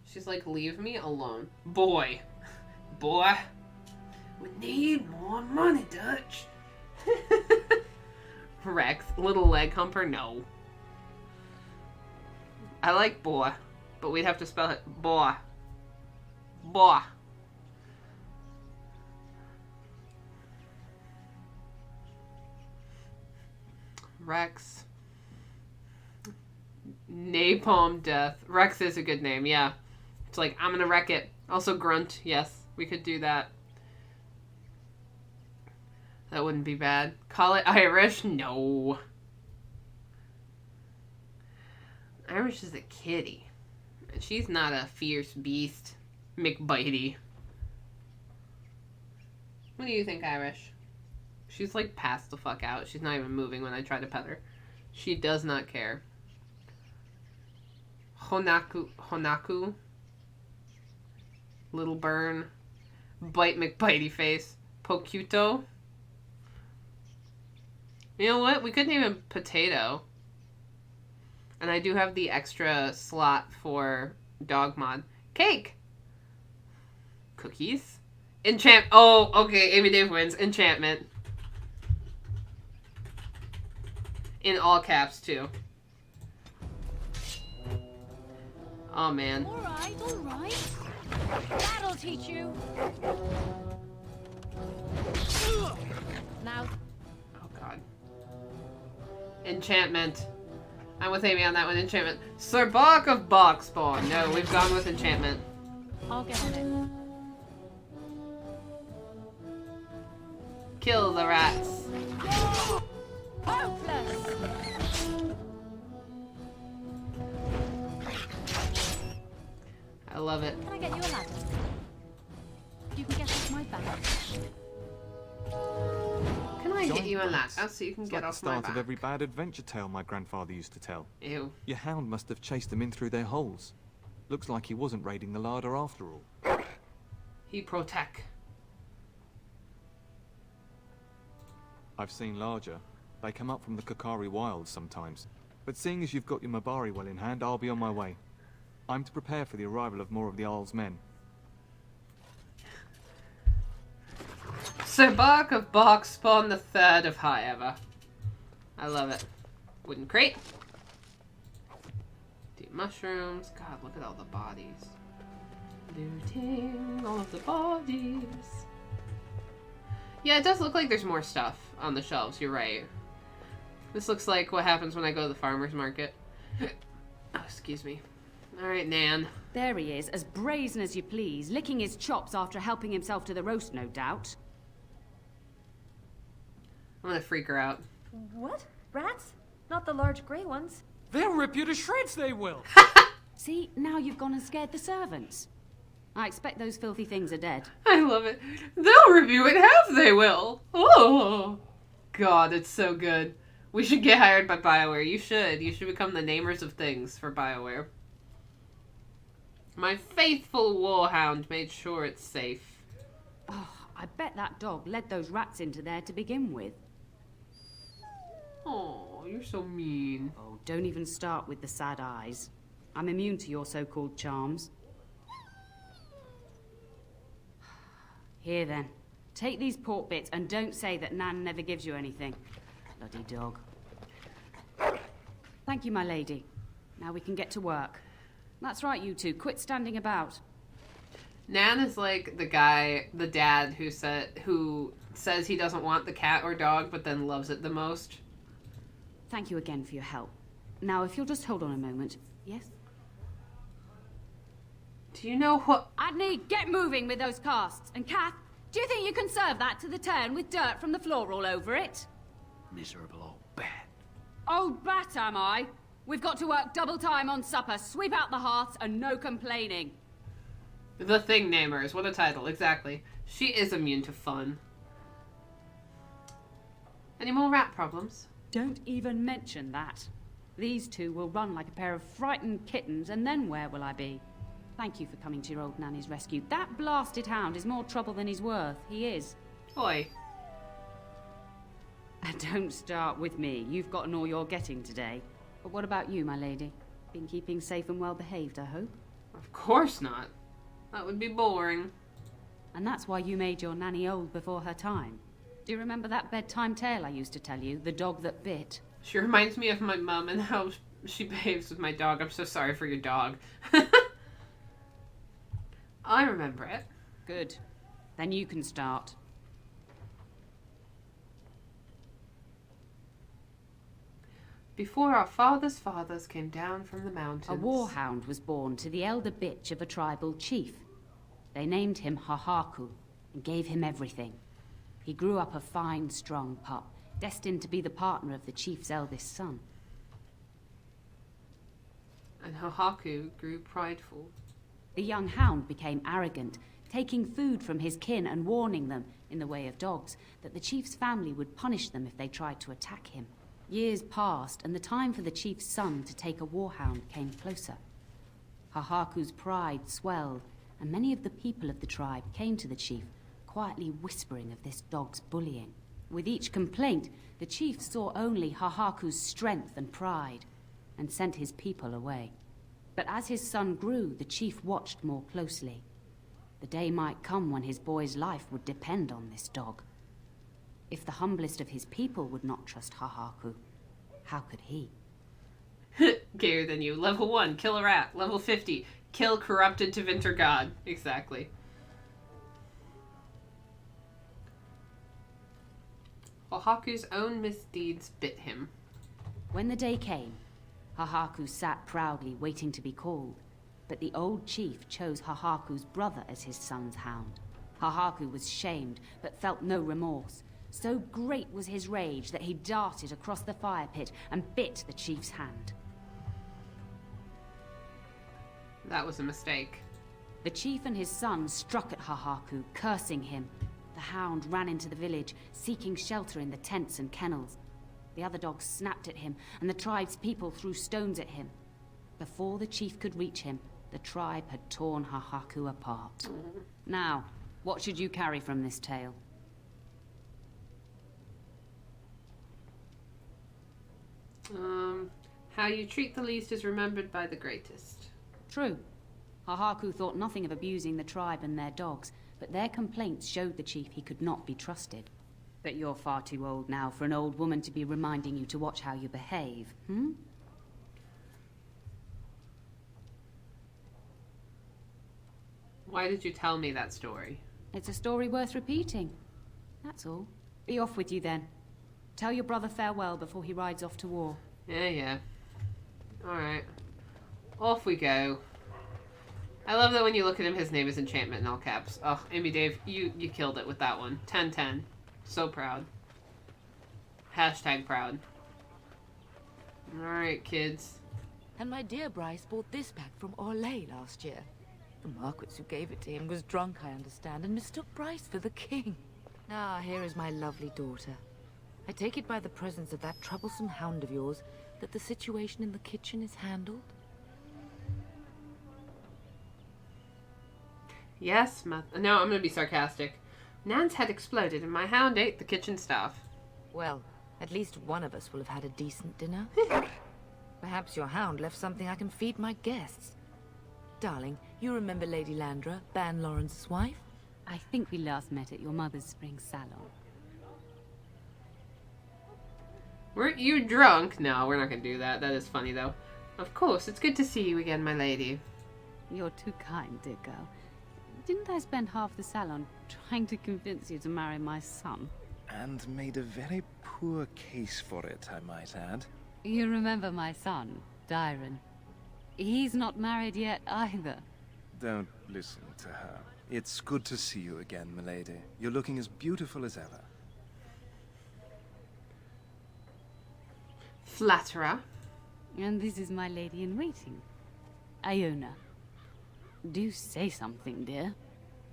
She's like, leave me alone. Boy. Boy. We need more money, Dutch. Rex. Little leg humper? No. I like boy, but we'd have to spell it boy. Boy. Rex. Napalm Death. Rex is a good name, yeah. It's like, I'm gonna wreck it. Also Grunt, yes. We could do that. That wouldn't be bad. Call it Irish? No. Irish is a kitty. And she's not a fierce beast. McBitey. What do you think, Irish? She's like passed the fuck out. She's not even moving when I try to pet her. She does not care. Honaku. Little Burn. Bite McBitey face. Pocuto. You know what? We could name him Potato. And I do have the extra slot for dog mod. Cake! Cookies? Enchant. Oh, okay. Amy Dave wins. Enchantment. In all caps, too. Oh, man. Alright, alright. That'll teach you. Now. Oh, God. Enchantment. I'm with Amy on that one. Enchantment. Sir Bach of Boxpawn. No, we've gone with enchantment. I'll get on it. Kill the rats. Hopeless. I love it. Can I get you a ladder? You can get off my back. Can I get you a ladder so you can get off my Start back? of every bad adventure tale my grandfather used to tell. Ew. Your hound must have chased them in through their holes. Looks like he wasn't raiding the larder after all. He protect. I've seen larger. They come up from the Kakari wilds sometimes. But seeing as you've got your Mabari well in hand, I'll be on my way. I'm to prepare for the arrival of more of the Isle's men. Sir Bach of Boxpawn, the third of High Ever. I love it. Wooden crate. Deep mushrooms. God, look at all the bodies. Looting all of the bodies. Yeah, it does look like there's more stuff on the shelves. You're right. This looks like what happens when I go to the farmer's market. Oh, excuse me. Alright, Nan. There he is, as brazen as you please, licking his chops after helping himself to the roast, no doubt. I'm gonna freak her out. What? Rats? Not the large grey ones. They'll rip you to shreds, they will. See, now you've gone and scared the servants. I expect those filthy things are dead. I love it. They'll review it half, they will. Oh, God, it's so good. We should get hired by BioWare. You should. You should become the namers of things for BioWare. My faithful warhound made sure it's safe. Oh, I bet that dog led those rats into there to begin with. Oh, you're so mean. Oh, don't even start with the sad eyes. I'm immune to your so-called charms. Here then, take these pork bits and don't say that Nan never gives you anything. Bloody dog. Thank you, my lady. Now we can get to work. That's right, you two. Quit standing about. Nan is like the dad who says he doesn't want the cat or dog, but then loves it the most. Thank you again for your help. Now, if you'll just hold on a moment. Yes? Do you know what... Adney, get moving with those casts. And Kath, do you think you can serve that to the turn with dirt from the floor all over it? Miserable old bat. Old bat, am I? We've got to work double time on supper, sweep out the hearths, and no complaining. The Thing Namers, what a title, exactly. She is immune to fun. Any more rat problems? Don't even mention that. These two will run like a pair of frightened kittens, and then where will I be? Thank you for coming to your old nanny's rescue. That blasted hound is more trouble than he's worth. He is. Oi. Don't start with me. You've gotten all you're getting today. But what about you, my lady? Been keeping safe and well behaved, I hope? Of course not. That would be boring. And that's why you made your nanny old before her time. Do you remember that bedtime tale I used to tell you? The dog that bit? She reminds me of my mum and how she behaves with my dog. I'm so sorry for your dog. I remember it. Good. Then you can start. Before our fathers' fathers came down from the mountains. A warhound was born to the elder bitch of a tribal chief. They named him Hahaku and gave him everything. He grew up a fine, strong pup, destined to be the partner of the chief's eldest son. And Hahaku grew prideful. The young hound became arrogant, taking food from his kin and warning them, in the way of dogs, that the chief's family would punish them if they tried to attack him. Years passed, and the time for the chief's son to take a warhound came closer. Hahaku's pride swelled, and many of the people of the tribe came to the chief, quietly whispering of this dog's bullying. With each complaint, the chief saw only Hahaku's strength and pride, and sent his people away. But as his son grew, the chief watched more closely. The day might come when his boy's life would depend on this dog. If the humblest of his people would not trust Hahaku, how could he? Gayer than you. Level 1, kill a rat. Level 50, kill corrupted Tevinter god. Exactly. Hahaku's own misdeeds bit him. When the day came, Hahaku sat proudly waiting to be called, but the old chief chose Hahaku's brother as his son's hound. Hahaku was shamed, but felt no remorse. So great was his rage that he darted across the fire pit and bit the chief's hand. That was a mistake. The chief and his son struck at Hahaku, cursing him. The hound ran into the village, seeking shelter in the tents and kennels. The other dogs snapped at him, and the tribe's people threw stones at him. Before the chief could reach him, the tribe had torn Hahaku apart. Now, what should you carry from this tale? How you treat the least is remembered by the greatest. True. Hahaku thought nothing of abusing the tribe and their dogs, but their complaints showed the chief he could not be trusted. But you're far too old now for an old woman to be reminding you to watch how you behave, hmm? Why did you tell me that story? It's a story worth repeating. That's all. Be off with you then. Tell your brother farewell before he rides off to war. Yeah. Alright. Off we go. I love that when you look at him, his name is Enchantment in all caps. Oh, Amy Dave, you killed it with that one. 10-10. So proud. Hashtag proud. Alright, kids. And my dear Bryce bought this back from Orlais last year. The Marquis who gave it to him was drunk, I understand, and mistook Bryce for the king. Ah, here is my lovely daughter. I take it by the presence of that troublesome hound of yours that the situation in the kitchen is handled? Yes, no, I'm gonna be sarcastic. Nan's head exploded and my hound ate the kitchen stuff. Well, at least one of us will have had a decent dinner. Perhaps your hound left something I can feed my guests. Darling, you remember Lady Landra, Ban Lawrence's wife? I think we last met at your mother's spring salon. Weren't you drunk? No, we're not gonna do that. That is funny, though. Of course, it's good to see you again, my lady. You're too kind, dear girl. Didn't I spend half the salon trying to convince you to marry my son? And made a very poor case for it, I might add. You remember my son, Dyron. He's not married yet either. Don't listen to her. It's good to see you again, milady. You're looking as beautiful as ever. Flatterer. And this is my lady in waiting, Iona. Do say something, dear.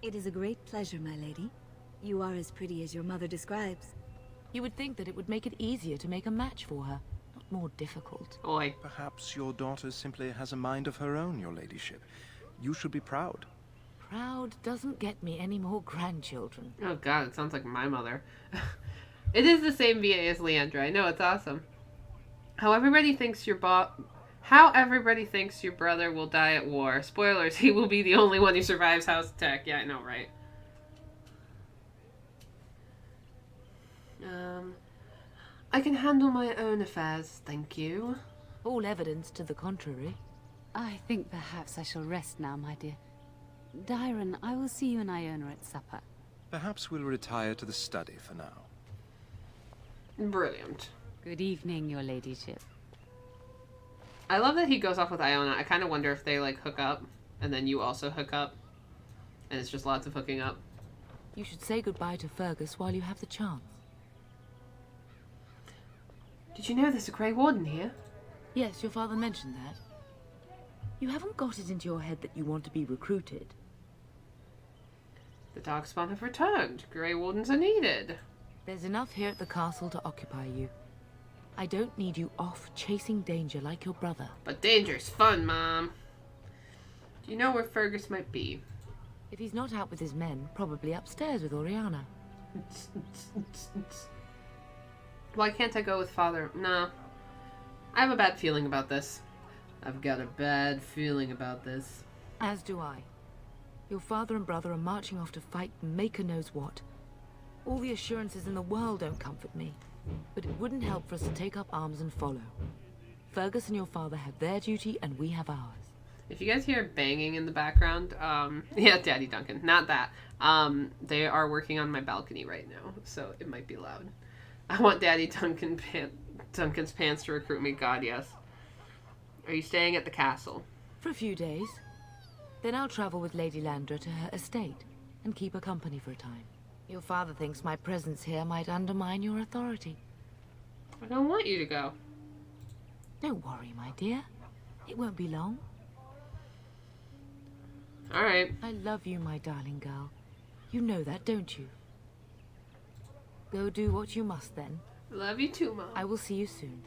It is a great pleasure, my lady. You are as pretty as your mother describes. You would think that it would make it easier to make a match for her, not more difficult. Oi. Perhaps your daughter simply has a mind of her own, your ladyship. You should be proud. Proud doesn't get me any more grandchildren. Oh god, it sounds like my mother. It is the same VA as Leandra. I know, it's awesome. How everybody thinks your brother will die at war. Spoilers, he will be the only one who survives house attack. Yeah, I know, right? I can handle my own affairs, thank you. All evidence to the contrary. I think perhaps I shall rest now, my dear. Dyron, I will see you and Iona at supper. Perhaps we'll retire to the study for now. Brilliant. Good evening, your ladyship. I love that he goes off with Iona. I kind of wonder if they, like, hook up, and then you also hook up, and it's just lots of hooking up. You should say goodbye to Fergus while you have the chance. Did you know there's a Grey Warden here? Yes, your father mentioned that. You haven't got it into your head that you want to be recruited. The Darkspawn have returned. Grey Wardens are needed. There's enough here at the castle to occupy you. I don't need you off chasing danger like your brother. But danger's fun, Mom. Do you know where Fergus might be? If he's not out with his men, probably upstairs with Oriana. Why can't I go with Father? No. I have a bad feeling about this. I've got a bad feeling about this. As do I. Your father and brother are marching off to fight Maker knows what. All the assurances in the world don't comfort me. But it wouldn't help for us to take up arms and follow. Fergus and your father have their duty and we have ours. If you guys hear banging in the background, yeah, Daddy Duncan, not that. They are working on my balcony right now, so it might be loud. I want Daddy Duncan's pants to recruit me. God, yes. Are you staying at the castle? For a few days. Then I'll travel with Lady Landra to her estate and keep her company for a time. Your father thinks my presence here might undermine your authority. I don't want you to go. Don't worry, my dear. It won't be long. All right. I love you, my darling girl. You know that, don't you? Go do what you must, then. Love you too, Mom. I will see you soon.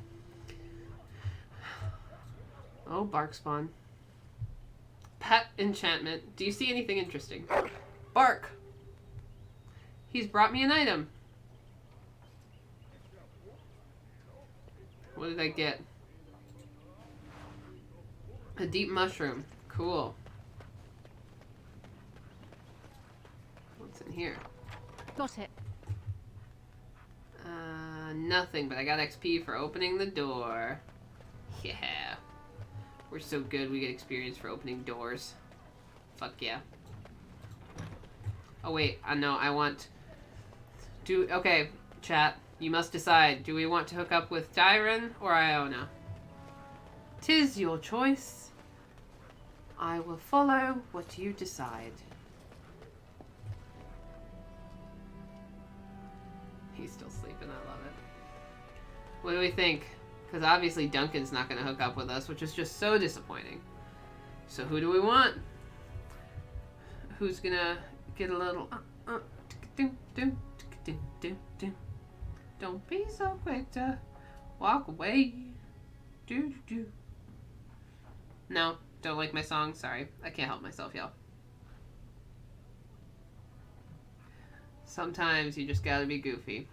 Oh, Barkspawn. Pet enchantment. Do you see anything interesting? Bark! He's brought me an item. What did I get? A deep mushroom. Cool. What's in here? Got it. Nothing, but I got XP for opening the door. Yeah. We're so good, we get experience for opening doors. Fuck yeah. Oh wait, no, I want... Okay, chat. You must decide. Do we want to hook up with Dyron or Iona? 'Tis your choice. I will follow what you decide. He's still sleeping, I love it. What do we think? Because obviously Duncan's not going to hook up with us, which is just so disappointing. So who do we want? Who's going to get a little... Don't be so quick to walk away. No, don't like my song. Sorry. I can't help myself, y'all. Sometimes you just gotta be goofy.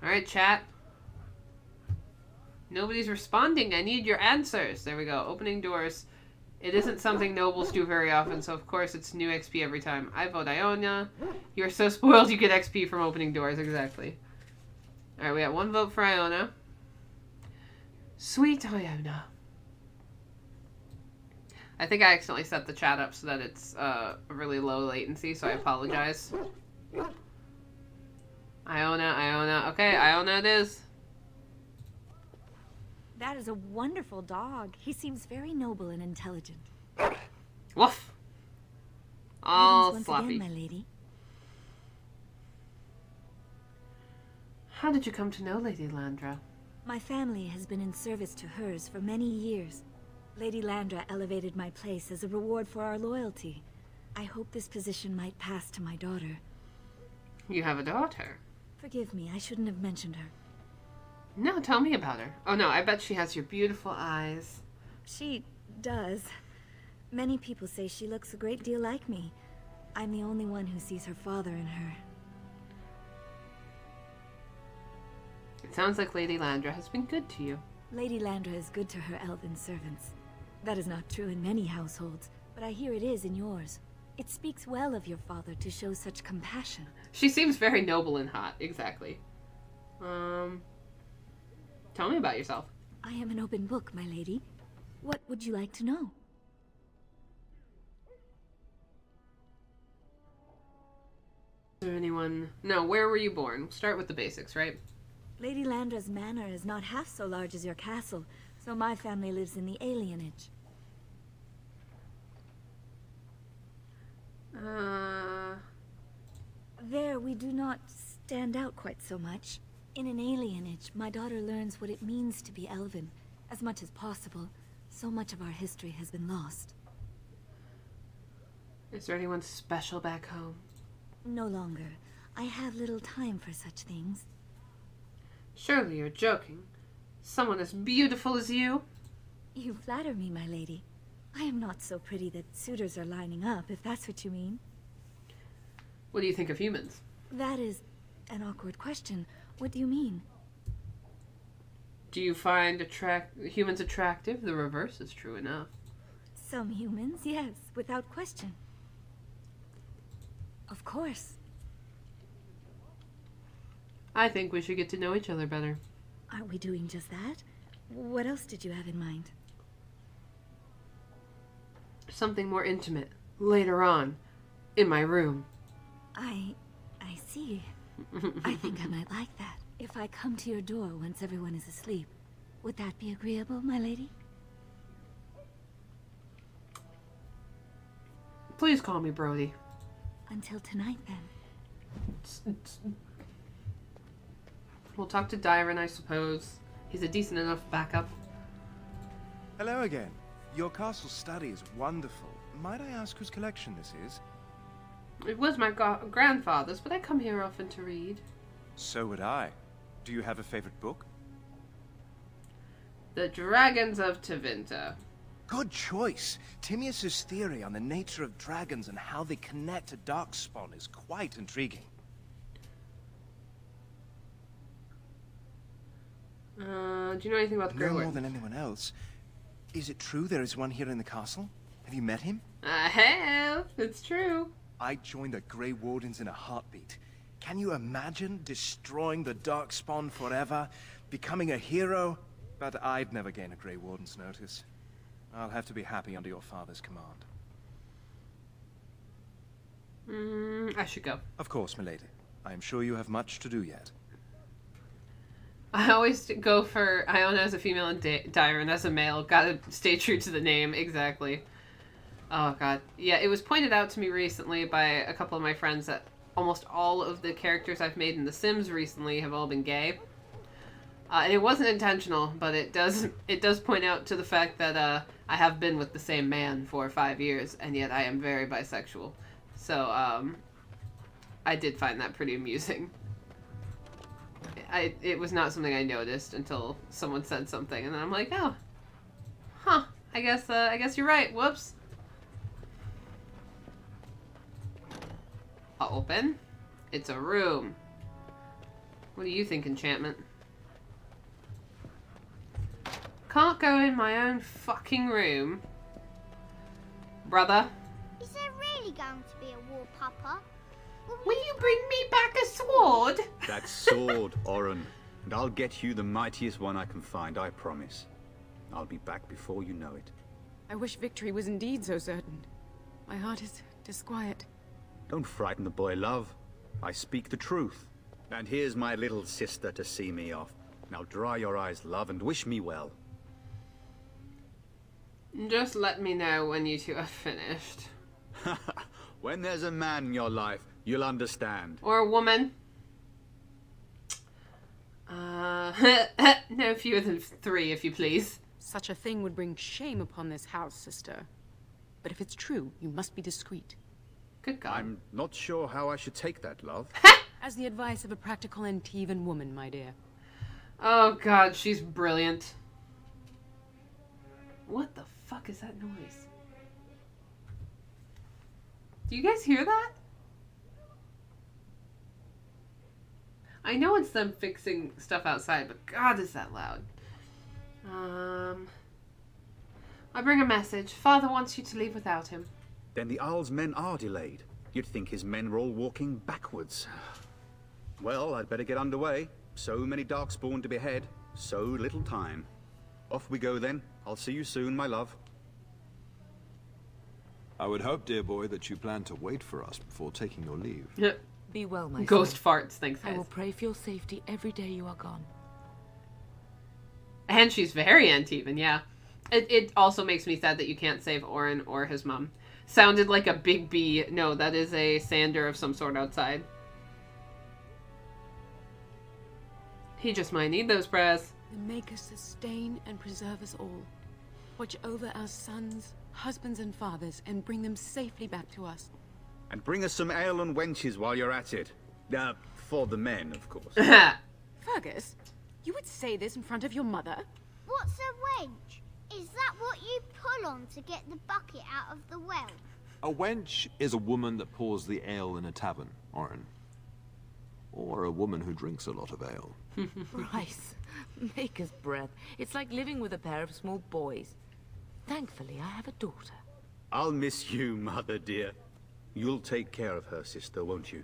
Alright, chat. Nobody's responding. I need your answers. There we go. Opening doors. It isn't something nobles do very often, so of course it's new XP every time. I vote Iona. You're so spoiled you get XP from opening doors. Exactly. Alright, we got 1 vote for Iona. Sweet Iona. I think I accidentally set the chat up so that it's really low latency, so I apologize. Iona. Okay, Iona it is. That is a wonderful dog. He seems very noble and intelligent. Woof. All Greetings sloppy. once again, my lady. How did you come to know Lady Landra? My family has been in service to hers for many years. Lady Landra elevated my place as a reward for our loyalty. I hope this position might pass to my daughter. You have a daughter? Forgive me, I shouldn't have mentioned her. No, tell me about her. Oh no, I bet she has your beautiful eyes. She does. Many people say she looks a great deal like me. I'm the only one who sees her father in her. It sounds like Lady Landra has been good to you. Lady Landra is good to her elven servants. That is not true in many households, but I hear it is in yours. It speaks well of your father to show such compassion. She seems very noble and hot, exactly. Tell me about yourself. I am an open book, my lady. What would you like to know? Is there anyone... No, where were you born? Start with the basics, right? Lady Landra's manor is not half so large as your castle, so my family lives in the alienage. There, we do not stand out quite so much. In an alienage, my daughter learns what it means to be elven, as much as possible. So much of our history has been lost. Is there anyone special back home? No longer. I have little time for such things. Surely you're joking. Someone as beautiful as you? You flatter me, my lady. I am not so pretty that suitors are lining up, if that's what you mean. What do you think of humans? That is an awkward question. What do you mean? Do you find humans attractive? The reverse is true enough. Some humans, yes, without question. Of course. I think we should get to know each other better. Are we doing just that? What else did you have in mind? Something more intimate. Later on. In my room. I see. I think I might like that. If I come to your door once everyone is asleep, would that be agreeable, my lady? Please call me Brody. Until tonight, then. We'll talk to Dyron, I suppose. He's a decent enough backup. Hello again. Your castle study is wonderful. Might I ask whose collection this is? It was my grandfather's, but I come here often to read. So would I. Do you have a favorite book? The Dragons of Tevinter. Good choice. Timaeus' theory on the nature of dragons and how they connect to Darkspawn is quite intriguing. Do you know anything about the Grey No more Warden? than anyone else. Is it true there is one here in the castle? Have you met him? I have. It's true. I'd join the Grey Wardens in a heartbeat. Can you imagine destroying the Darkspawn forever? Becoming a hero? But I'd never gain a Grey Warden's notice. I'll have to be happy under your father's command. I should go. Of course, milady. I am sure you have much to do yet. I always go for Iona as a female and Dyron as a male. Gotta stay true to the name, exactly. Oh god. Yeah, it was pointed out to me recently by a couple of my friends that almost all of the characters I've made in The Sims recently have all been gay. And it wasn't intentional, but it does point out to the fact that I have been with the same man for 5 years, and yet I am very bisexual. So, I did find that pretty amusing. It was not something I noticed until someone said something, and then I'm like, oh, huh, I guess you're right, whoops. I'll open. It's a room. What do you think, enchantment? Can't go in my own fucking room. Brother. Is there really going to be a war, Papa? Will you bring me back a sword? That sword, Oren. and I'll get you the mightiest one I can find, I promise. I'll be back before you know it. I wish victory was indeed so certain. My heart is disquiet. Don't frighten the boy, love. I speak the truth. And here's my little sister to see me off. Now dry your eyes, love, and wish me well. Just let me know when you two are finished. When there's a man in your life, you'll understand. Or a woman. No fewer than 3, if you please. Such a thing would bring shame upon this house, sister. But if it's true, you must be discreet. Good God. I'm not sure how I should take that, love. As the advice of a practical Antivan woman, my dear. Oh God, she's brilliant. What the fuck is that noise? Do you guys hear that? I know it's them fixing stuff outside, but God, is that loud. I bring a message. Father wants you to leave without him. Then the Owl's men are delayed. You'd think his men were all walking backwards. Well, I'd better get underway. So many Darkspawn to behead, so little time. Off we go then. I'll see you soon, my love. I would hope, dear boy, that you plan to wait for us before taking your leave. Yep. Be well, my Ghost son. farts, thanks guys. I will pray for your safety every day you are gone. And she's very Antivan, yeah. It also makes me sad that you can't save Orin or his mom. Sounded like a big bee. No, that is a sander of some sort outside. He just might need those prayers. The Maker sustain and preserve us all. Watch over our sons, husbands and fathers, and bring them safely back to us. And bring us some ale and wenches while you're at it. For the men, of course. Fergus, you would say this in front of your mother? What's a wench? Is that what you pull on to get the bucket out of the well? A wench is a woman that pours the ale in a tavern, Orin. Or a woman who drinks a lot of ale. Bryce, Maker's breath. It's like living with a pair of small boys. Thankfully, I have a daughter. I'll miss you, mother dear. You'll take care of her, sister, won't you?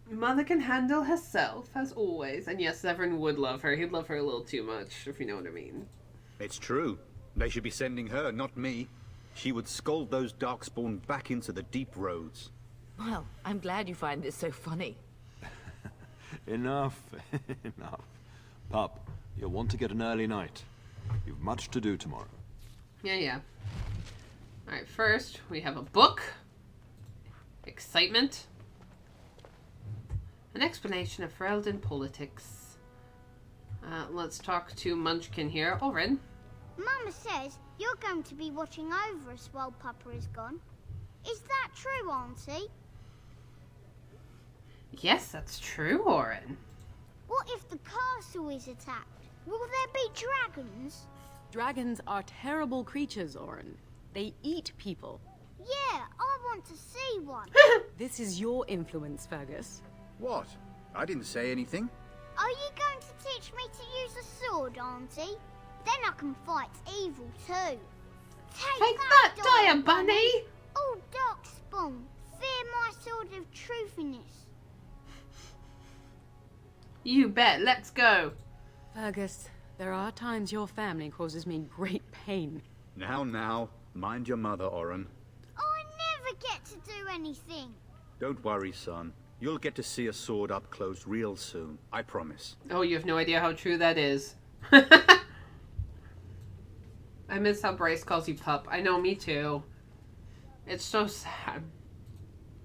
Mother can handle herself, as always. And yes, Severin would love her. He'd love her a little too much, if you know what I mean. It's true. They should be sending her, not me. She would scold those Darkspawn back into the deep roads. Well, I'm glad you find this so funny. Enough. Enough. Pup, you'll want to get an early night. You've much to do tomorrow. Yeah. Alright, first, we have a book. Excitement. An explanation of Ferelden politics. Let's talk to Munchkin here. Orin. Mama says you're going to be watching over us while Papa is gone. Is that true, Auntie? Yes, that's true, Orin. What if the castle is attacked? Will there be dragons? Dragons are terrible creatures, Orin. They eat people. Yeah, I want to see one. This is your influence, Fergus. What? I didn't say anything. Are you going to teach me to use a sword, Auntie? Then I can fight evil too. Take that, Dire Bunny! Oh, Darkspawn, fear my sword of truthiness. You bet, let's go. Fergus, there are times your family causes me great pain. Now, mind your mother, Orin. I never get to do anything. Don't worry, son. You'll get to see a sword up close real soon, I promise. Oh, you have no idea how true that is. I miss how Bryce calls you pup. I know, me too. It's so sad.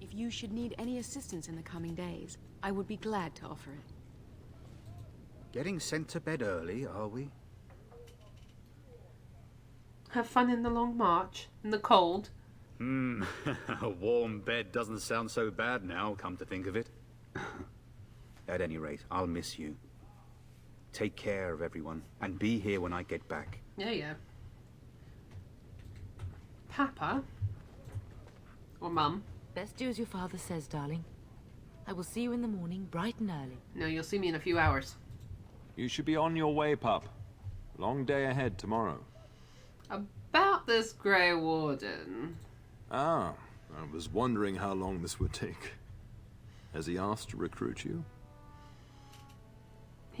If you should need any assistance in the coming days, I would be glad to offer it. Getting sent to bed early, are we? Have fun in the long march, in the cold. A warm bed doesn't sound so bad now, come to think of it. At any rate, I'll miss you. Take care of everyone, and be here when I get back. Yeah. Papa? Or Mum? Best do as your father says, darling. I will see you in the morning, bright and early. No, you'll see me in a few hours. You should be on your way, pup. Long day ahead tomorrow. About this Grey Warden. Ah, I was wondering how long this would take. Has he asked to recruit you?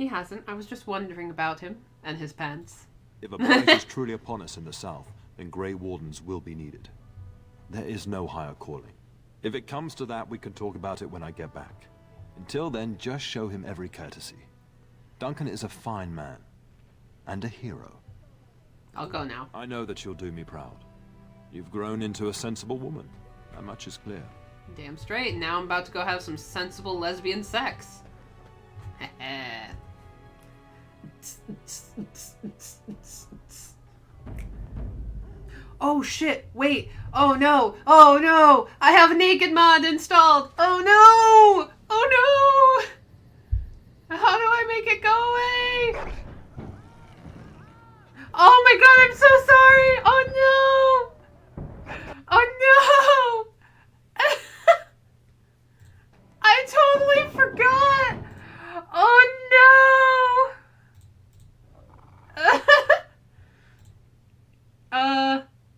He hasn't. I was just wondering about him and his pants. If a blight is truly upon us in the south, then Grey Wardens will be needed. There is no higher calling. If it comes to that, we can talk about it when I get back. Until then, just show him every courtesy. Duncan is a fine man. And a hero. I'll go now. I know that you'll do me proud. You've grown into a sensible woman. That much is clear. Damn straight. Now I'm about to go have some sensible lesbian sex. Oh shit, wait. Oh no. Oh no. I have a naked mod installed. Oh no. Oh no. How do I make it go away? Oh my god, I'm so sorry. Oh no. Oh no. I totally forgot. Oh no.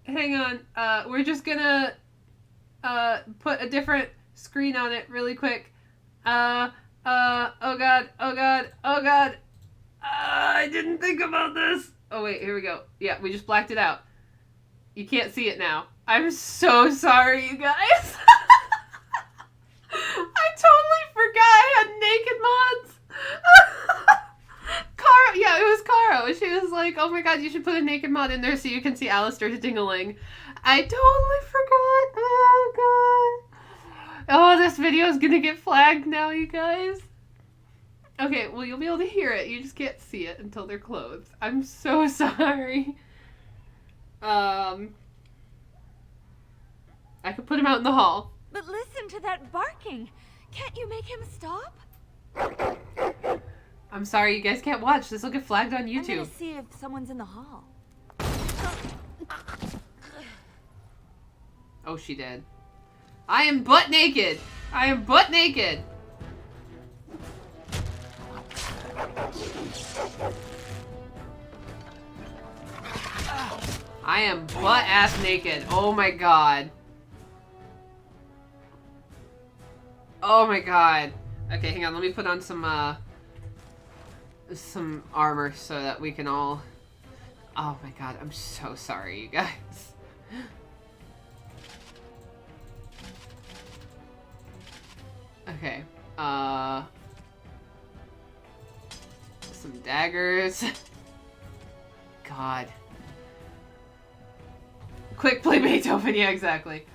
Hang on. We're just gonna put a different screen on it really quick. Oh god. Oh god. Oh god. I didn't think about this. Oh wait, here we go. Yeah, we just blacked it out. You can't see it now. I'm so sorry, you guys. I totally forgot I had naked mods. Caro, yeah, it was Caro. She was like, oh my god, you should put a naked mod in there so you can see Alistair's ding-a-ling. I totally forgot. Oh god. Oh, this video is gonna get flagged now, you guys. Okay, well, you'll be able to hear it. You just can't see it until they're clothed. I'm so sorry. I could put him out in the hall. But listen to that barking. Can't you make him stop? I'm sorry, you guys can't watch. This will get flagged on YouTube. I'm gonna see if someone's in the hall. Oh, she did. I am butt naked. I am butt naked. I am butt ass naked. Oh my god. Oh my god. Okay, hang on. Let me put on some armor so that we can all... Oh my god. I'm so sorry, you guys. Okay. Some daggers. God. Quick play Beethoven, yeah, exactly.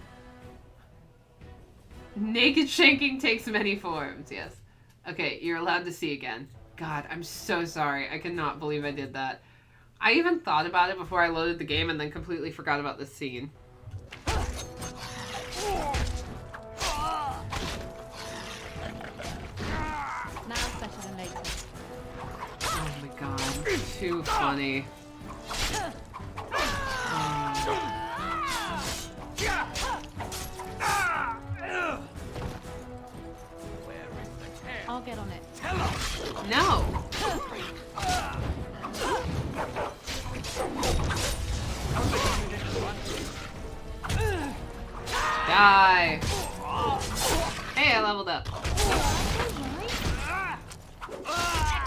Naked shanking takes many forms, yes. Okay, you're allowed to see again. God, I'm so sorry. I cannot believe I did that. I even thought about it before I loaded the game and then completely forgot about this scene. Oh my god, too funny. I'll get on it. No! Die! Hey, I leveled up.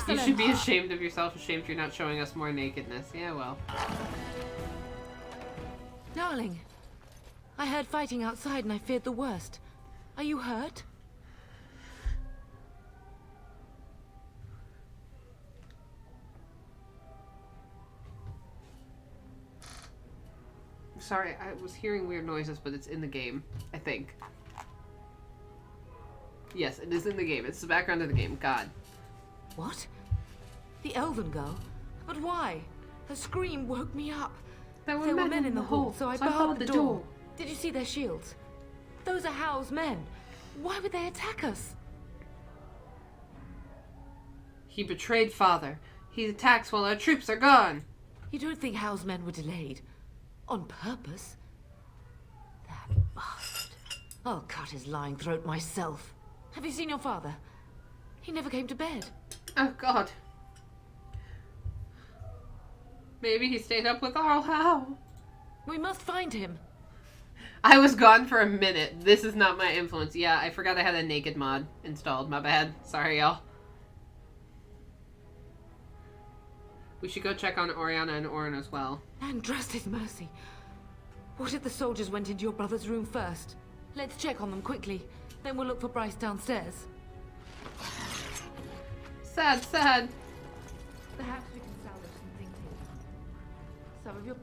You should be ashamed of yourself, ashamed you're not showing us more nakedness. Yeah, well. Darling, I heard fighting outside and I feared the worst. Are you hurt? Sorry, I was hearing weird noises, but it's in the game, I think. Yes, it is in the game. It's the background of the game. God. What? The elven girl? But why? Her scream woke me up. There were men in the hall, so I barred the door. Did you see their shields? Those are Hal's men. Why would they attack us? He betrayed father. He attacks while our troops are gone. You don't think Hal's men were delayed? On purpose? That bastard. I'll cut his lying throat myself. Have you seen your father? He never came to bed. Oh, God. Maybe he stayed up with Arl Howe. We must find him. I was gone for a minute. This is not my influence. Yeah, I forgot I had a naked mod installed. My bad. Sorry, y'all. We should go check on Oriana and Orin as well. And trust his mercy. What if the soldiers went into your brother's room first? Let's check on them quickly. Then we'll look for Bryce downstairs. Sad, sad. Perhaps we can salvage some things here. Some of your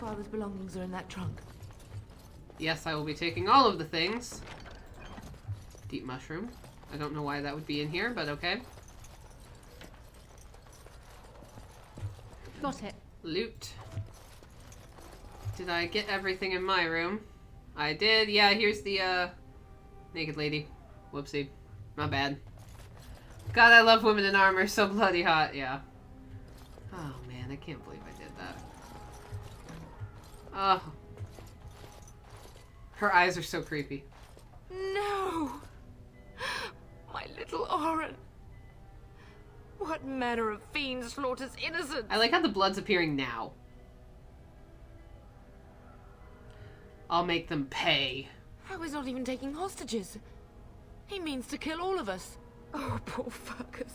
father's belongings are in that trunk. Yes, I will be taking all of the things. Deep mushroom. I don't know why that would be in here, but okay. Got it. Loot. Did I get everything in my room? I did. Yeah, here's the, naked lady. Whoopsie. My bad. God, I love women in armor. So bloody hot. Yeah. Oh, man. I can't believe I did that. Oh. Her eyes are so creepy. No! My little Orin. What manner of fiend slaughters innocents? I like how the blood's appearing now. I'll make them pay. How he's not even taking hostages. He means to kill all of us. Oh, poor fuckers.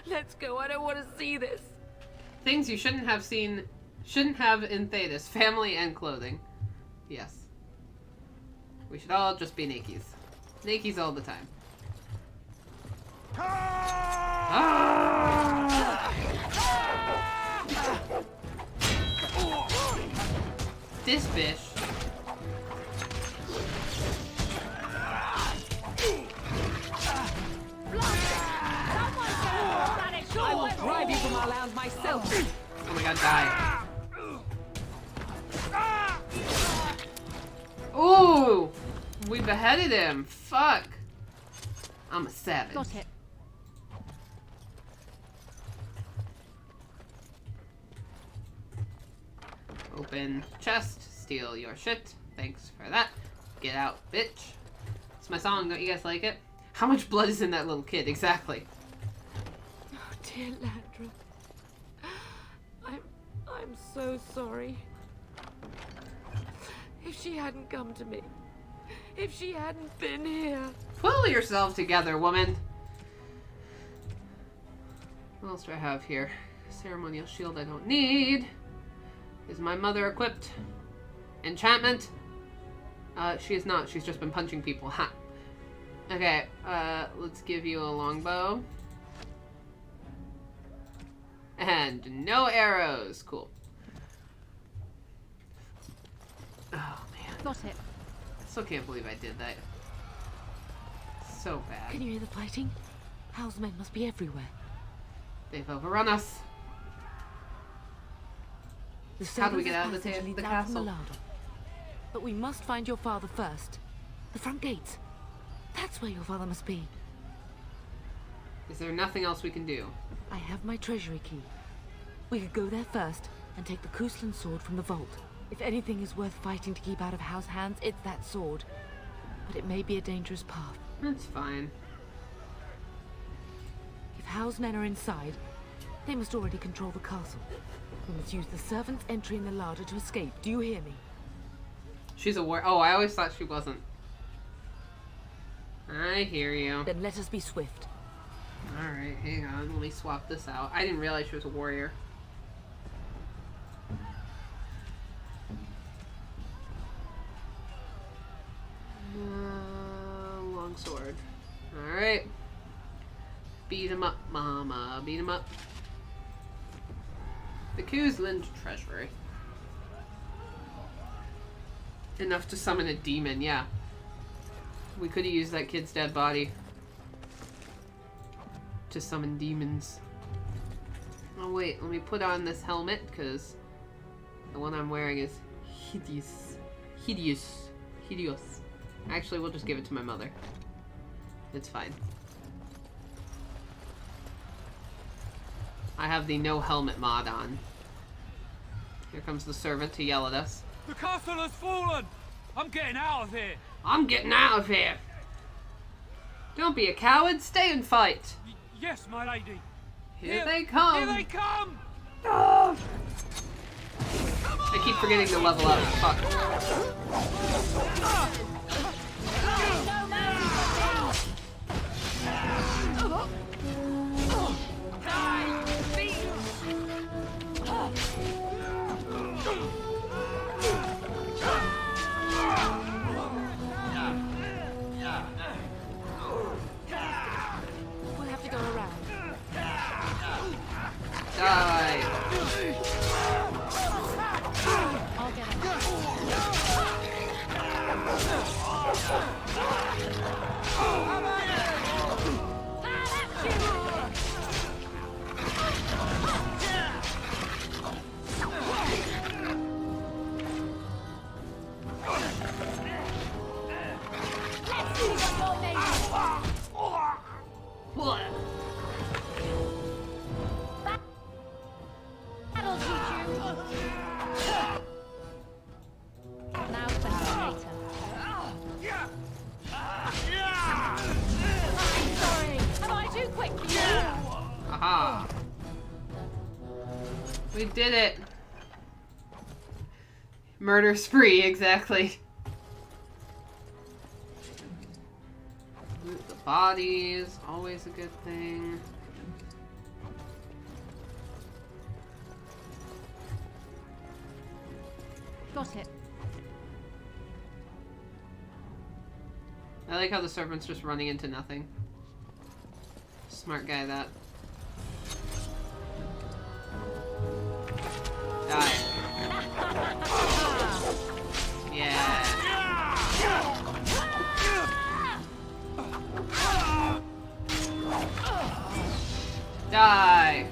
Let's go. I don't want to see this. Things you shouldn't have in Thetis. Family and clothing. Yes. We should all just be Nakies. Nakies all the time. This bitch. I will drive you from our land myself. Oh my god, die. Ooh! We beheaded him. Fuck. I'm a savage. Got it. Open chest. Steal your shit. Thanks for that. Get out, bitch. It's my song. Don't you guys like it? How much blood is in that little kid? Exactly. Oh, dear Landra. I'm so sorry. If she hadn't come to me. If she hadn't been here. Pull yourself together, woman. What else do I have here? Ceremonial shield I don't need. Is my mother equipped? Enchantment? She is not. She's just been punching people. Ha. Okay, let's give you a longbow. And no arrows. Cool. Oh, man. Got it. I still can't believe I did that. So bad. Can you hear the fighting? Hal's men must be everywhere. They've overrun us. How do we get out of the castle? But we must find your father first. The front gates. That's where your father must be. Is there nothing else we can do? I have my treasury key. We could go there first and take the Kuslan sword from the vault. If anything is worth fighting to keep out of Hal's hands, it's that sword. But it may be a dangerous path. That's fine. If Hal's men are inside, they must already control the castle. We must use the servants' entry in the larder to escape. Do you hear me? She's a war. Oh, I always thought she wasn't. I hear you. Then let us be swift. Alright, hang on. Let me swap this out. I didn't realize she was a warrior. Longsword. Alright. Beat him up, mama. Beat him up. The Kuslan treasury. Enough to summon a demon, yeah. We could have used that kid's dead body to summon demons. Oh wait, let me put on this helmet, because the one I'm wearing is hideous. Hideous. Hideous. Actually, we'll just give it to my mother. It's fine. I have the no helmet mod on. Here comes the servant to yell at us. The castle has fallen! I'm getting out of here! I'm getting out of here! Don't be a coward, stay and fight! Yes, my lady! Here they come! Here they come! Oh! I keep forgetting to level up. Fuck. We did it. Murder spree, exactly. Loot the bodies, always a good thing. Got it. I like how the serpent's just running into nothing. Smart guy, that. Die. Yeah. Die.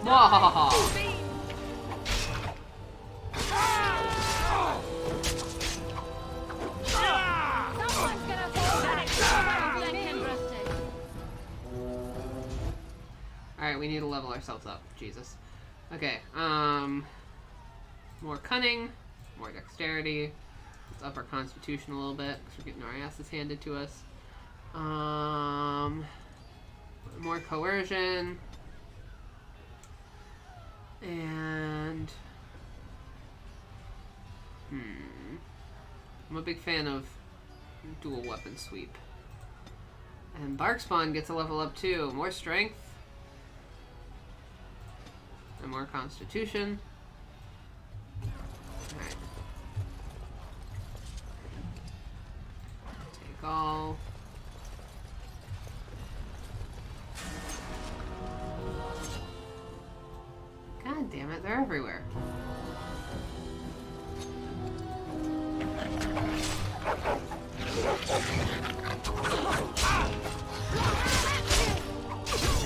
Whoa. Alright, we need to level ourselves up. Jesus. Okay, more cunning, more dexterity. Let's up our constitution a little bit, because we're getting our asses handed to us. More coercion. And... I'm a big fan of dual weapon sweep. And Barkspawn gets a level up too. More strength. And more constitution. Alright. Take all. God damn it, they're everywhere.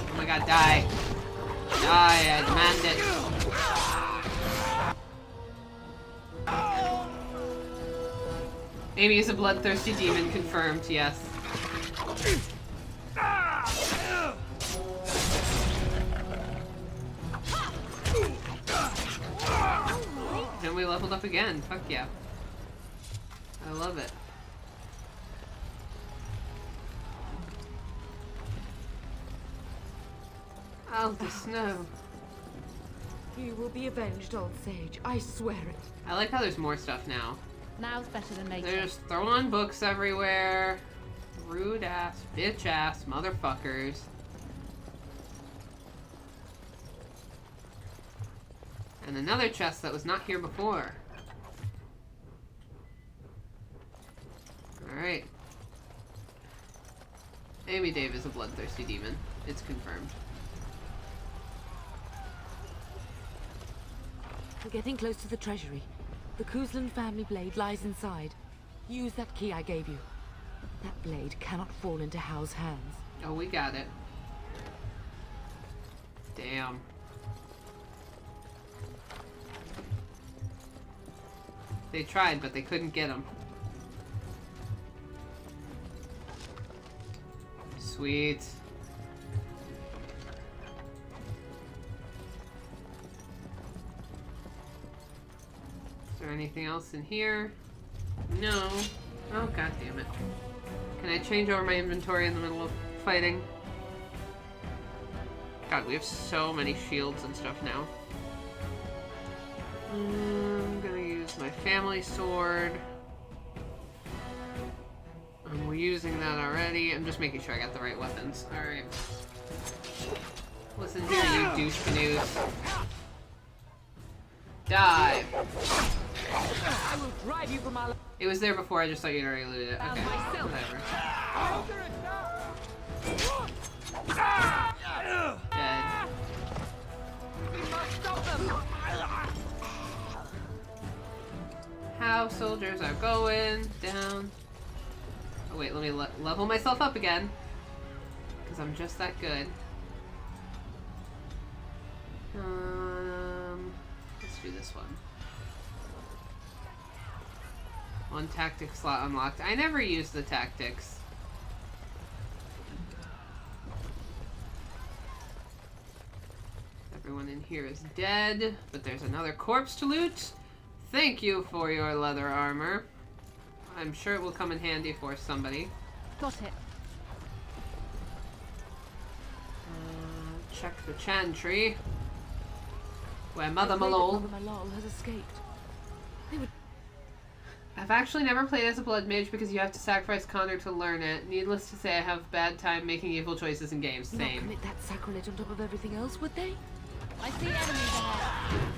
Oh my god, die. Die, I demand it. Amy is a bloodthirsty demon, confirmed, yes. And we leveled up again, fuck yeah. I love it. Oh, the snow. You will be avenged, old sage. I swear it. I like how there's more stuff now. Now's better than later. They're just throwing books everywhere. Rude ass, bitch ass motherfuckers. And another chest that was not here before. Alright. Amy Dave is a bloodthirsty demon. It's confirmed. We're getting close to the treasury. The Kuzlan family blade lies inside. Use that key I gave you. That blade cannot fall into Hal's hands. Oh, we got it. Damn. They tried, but they couldn't get him. Sweet. Is there anything else in here? No. Oh, god damn it. Can I change over my inventory in the middle of fighting? God, we have so many shields and stuff now. I'm gonna use my family sword. We're using that already. I'm just making sure I got the right weapons. Alright. Listen here, you douche canoes. Die! I will drive you from my... It was there before, I just thought you'd already looted it. Okay, whatever. Dead. How soldiers are going down. Oh wait, let me level myself up again. Because I'm just that good. Let's do this one. One tactic slot unlocked. I never use the tactics. Everyone in here is dead, but there's another corpse to loot. Thank you for your leather armor. I'm sure it will come in handy for somebody. Got it. Check the chantry. Where Mother I'm afraid that Malone. Mother Malone has escaped. They would... I've actually never played as a blood mage because you have to sacrifice Connor to learn it. Needless to say, I have bad time making evil choices in games. not Same. commit that sacrilege on top of everything else, would they? I see enemies ahead.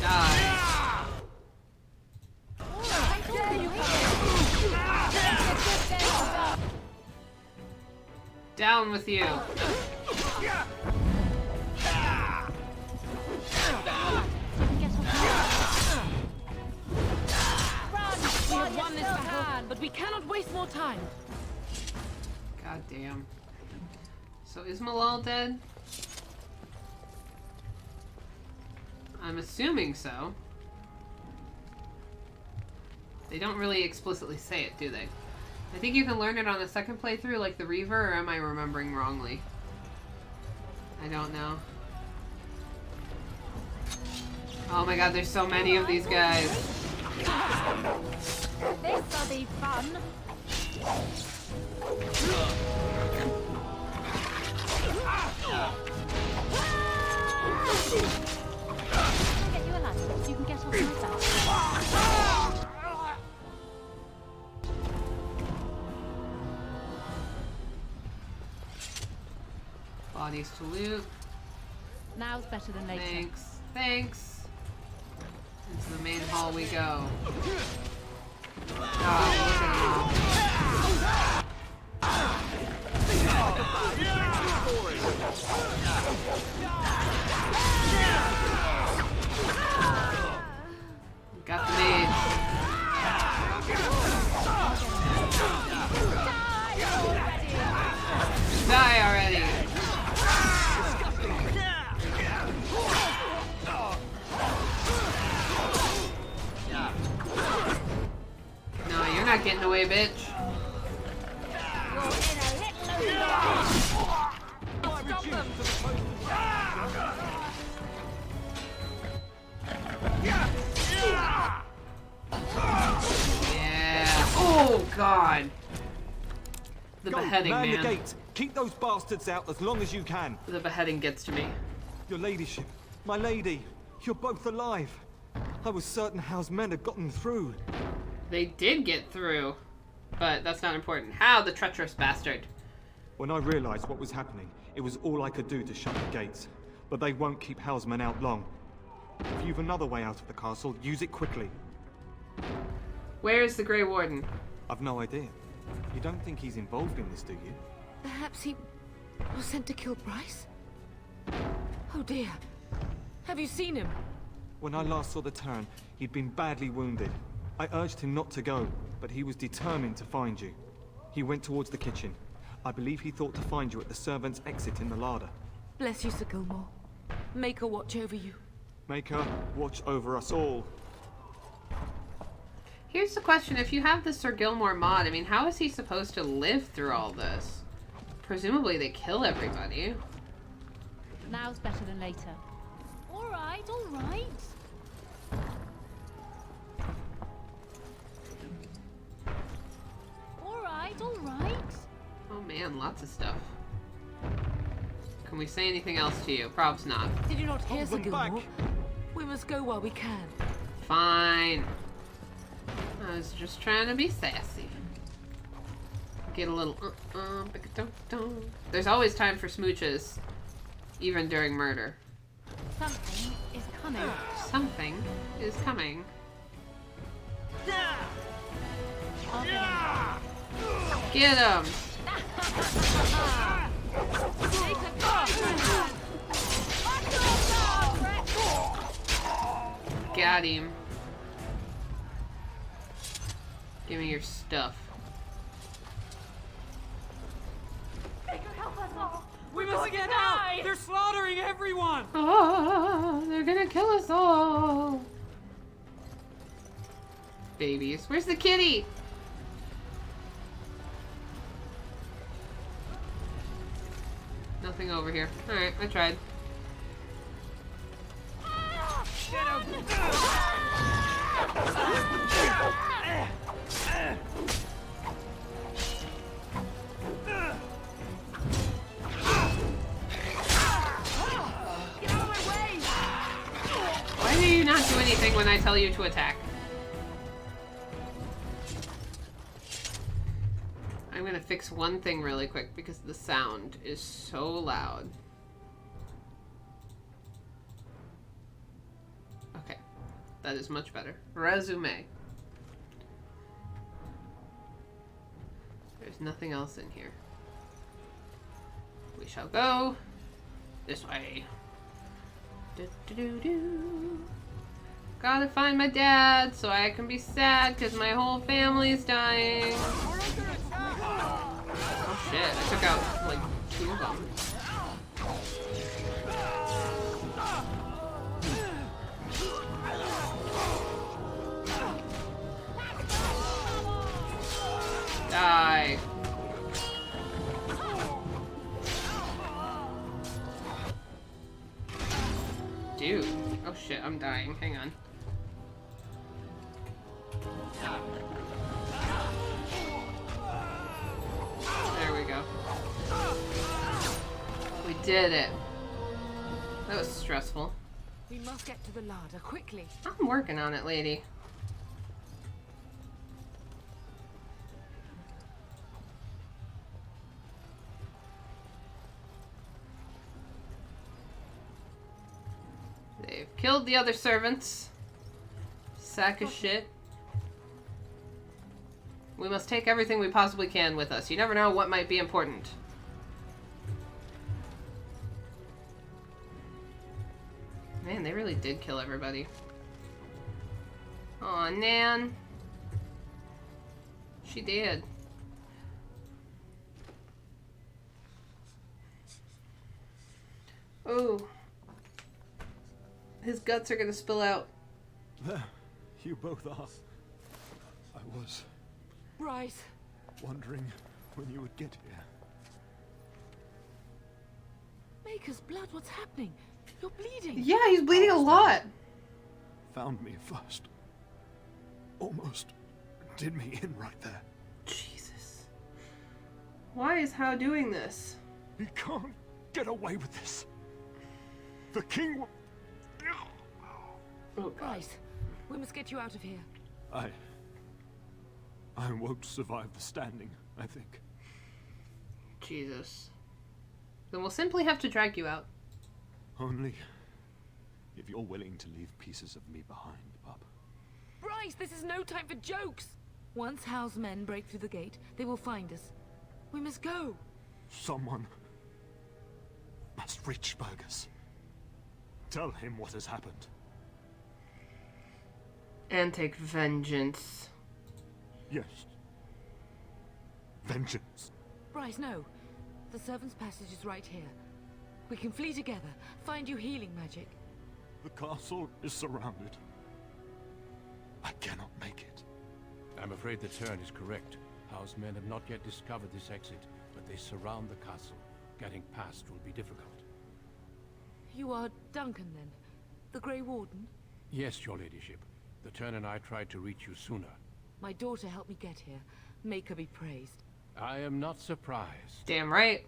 Die. Down with you. We have won this battle, but we cannot waste more time. God damn. So is Malal dead? I'm assuming so. They don't really explicitly say it, do they? I think you can learn it on the second playthrough, like the Reaver, or am I remembering wrongly? I don't know. Oh my god, there's so many of these guys. This'll be fun. I'll get you a ladder so you can get off my back. Bodies to loot. Now's better than later. Thanks. Thanks. Into the main hall we go. Oh, look at them all. Got the mage. Die already. No, you're not getting away, bitch. Yeah. Oh, God. The beheading, man. man. The gates. Keep those bastards out as long as you can. The beheading gets to me. Your ladyship, my lady, you're both alive. I was certain Howe's men had gotten through. They did get through, but that's not important. How, the treacherous bastard? When I realized what was happening, it was all I could do to shut the gates. But they won't keep Howe's men out long. If you've another way out of the castle, use it quickly. Where's the Grey Warden? I've no idea. You don't think he's involved in this, do you? Perhaps he was sent to kill Bryce? Oh dear. Have you seen him? When I last saw the Terran, he'd been badly wounded. I urged him not to go, but he was determined to find you. He went towards the kitchen. I believe he thought to find you at the servants' exit in the larder. Bless you, Sir Gilmore. Make her watch over you. Make her watch over us all. Here's the question. If you have the Sir Gilmore mod, I mean, how is he supposed to live through all this? Presumably they kill everybody. Now's better than later. Alright, alright. Alright, alright. Oh man, lots of stuff. Can we say anything else to you? Probs not. Did you not hear, Sir Gilmore? We must go while we can. Fine. I was just trying to be sassy. Get a little There's always time for smooches, even during murder. Something is coming. Something is coming. Get him! Got him. Give me your stuff. We must get out! They're slaughtering everyone! Ah, they're gonna kill us all. Babies. Where's the kitty? Nothing over here. Alright, I tried. not do anything when I tell you to attack. I'm gonna fix one thing really quick because the sound is so loud. Okay, that is much better. Resume. There's nothing else in here. We shall go this way. Gotta find my dad so I can be sad because my whole family's dying. Oh shit, I took out like 2 of them. Die. Dude. Oh shit, I'm dying. Hang on. There we go. We did it. That was stressful. We must get to the larder quickly. I'm working on it, lady. They've killed the other servants. Sack of shit. We must take everything we possibly can with us. You never know what might be important. Man, they really did kill everybody. Aw, Nan. She did. Oh. His guts are gonna spill out. There, you both are. I was Bryce. wondering when you would get here. Maker's blood, what's happening? You're bleeding. Yeah, he's bleeding a lot. Found me first. Almost did me in right there. Jesus. Why is How doing this? He can't get away with this. The king will... Oh, Bryce, we must get you out of here. I won't survive the standing, I think. Jesus. Then we'll simply have to drag you out. Only if you're willing to leave pieces of me behind, pup. Bryce, this is no time for jokes. Once Hal's men break through the gate, they will find us. We must go. Someone must reach Burgess. Tell him what has happened. And take vengeance. Yes. Vengeance. Bryce, no. The servant's passage is right here. We can flee together, find you healing magic. The castle is surrounded. I cannot make it. I'm afraid the turn is correct. House men have not yet discovered this exit, but they surround the castle. Getting past will be difficult. You are Duncan, then? The Grey Warden? Yes, your ladyship. The turn and I tried to reach you sooner. My daughter helped me get here. Make her be praised. I am not surprised. Damn right.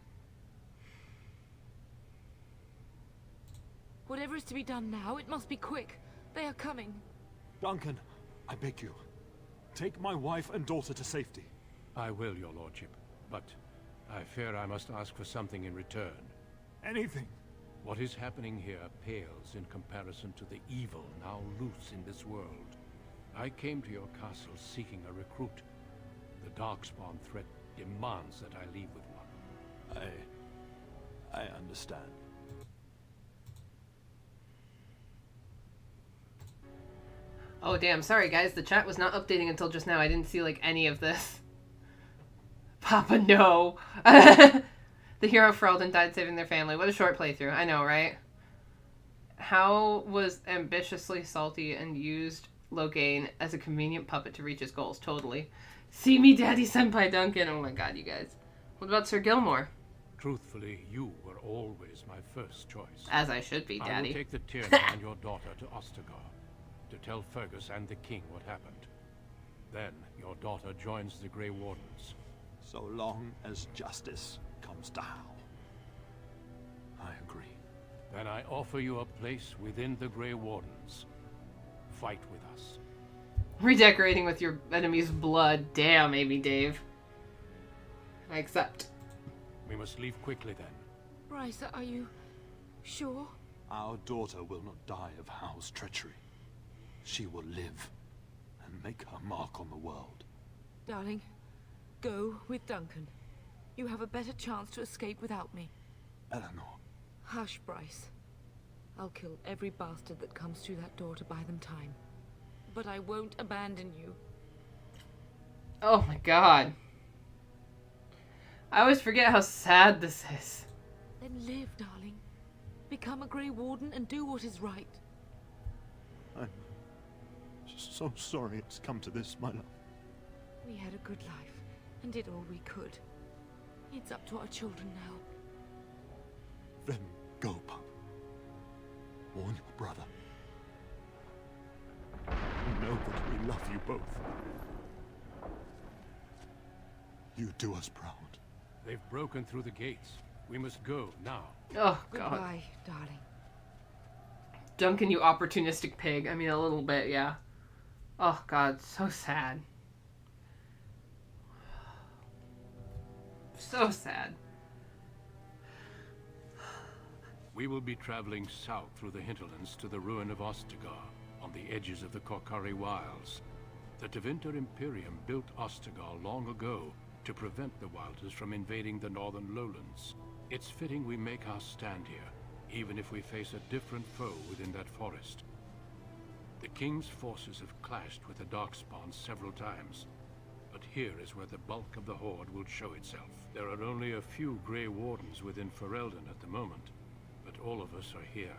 Whatever is to be done now, it must be quick. They are coming. Duncan, I beg you. Take my wife and daughter to safety. I will, your lordship. But I fear I must ask for something in return. Anything. What is happening here pales in comparison to the evil now loose in this world. I came to your castle seeking a recruit. The Darkspawn threat demands that I leave with one. I understand. Oh damn, sorry guys, the chat was not updating until just now. I didn't see like any of this. Papa, no. The hero Ferelden died saving their family. What a short playthrough. I know, right? How was ambitiously salty and used Loghain as a convenient puppet to reach his goals. Totally. See me, Daddy Senpai Duncan. Oh my god, you guys. What about Sir Gilmore? Truthfully, you were always my first choice. As I should be, Daddy. I will take the Tierney and your daughter to Ostagar to tell Fergus and the king what happened. Then your daughter joins the Grey Wardens. So long as justice comes to Hal. I agree. Then I offer you a place within the Grey Wardens. fight with us. Redecorating with your enemy's blood. Damn, Amy Dave. I accept. We must leave quickly then. Bryce, are you sure? Our daughter will not die of How's treachery. She will live and make her mark on the world. Darling, go with Duncan. You have a better chance to escape without me. Eleanor. Hush, Bryce. I'll kill every bastard that comes through that door to buy them time. But I won't abandon you. Oh my god. I always forget how sad this is. Then live, darling. Become a Grey Warden and do what is right. I'm so sorry it's come to this, my love. We had a good life and did all we could. It's up to our children now. Then go, pup. Warn your brother. Know that we love you both. You do us proud. They've broken through the gates. We must go now. Oh, God. Goodbye, darling. Duncan, you opportunistic pig. I mean, a little bit, yeah. Oh, God, so sad. So sad. We will be traveling south through the hinterlands to the ruin of Ostagar, on the edges of the Korkari Wilds. The Tevinter Imperium built Ostagar long ago to prevent the Wilders from invading the northern lowlands. It's fitting we make our stand here, even if we face a different foe within that forest. The King's forces have clashed with the Darkspawn several times, but here is where the bulk of the Horde will show itself. There are only a few Grey Wardens within Ferelden at the moment, but all of us are here.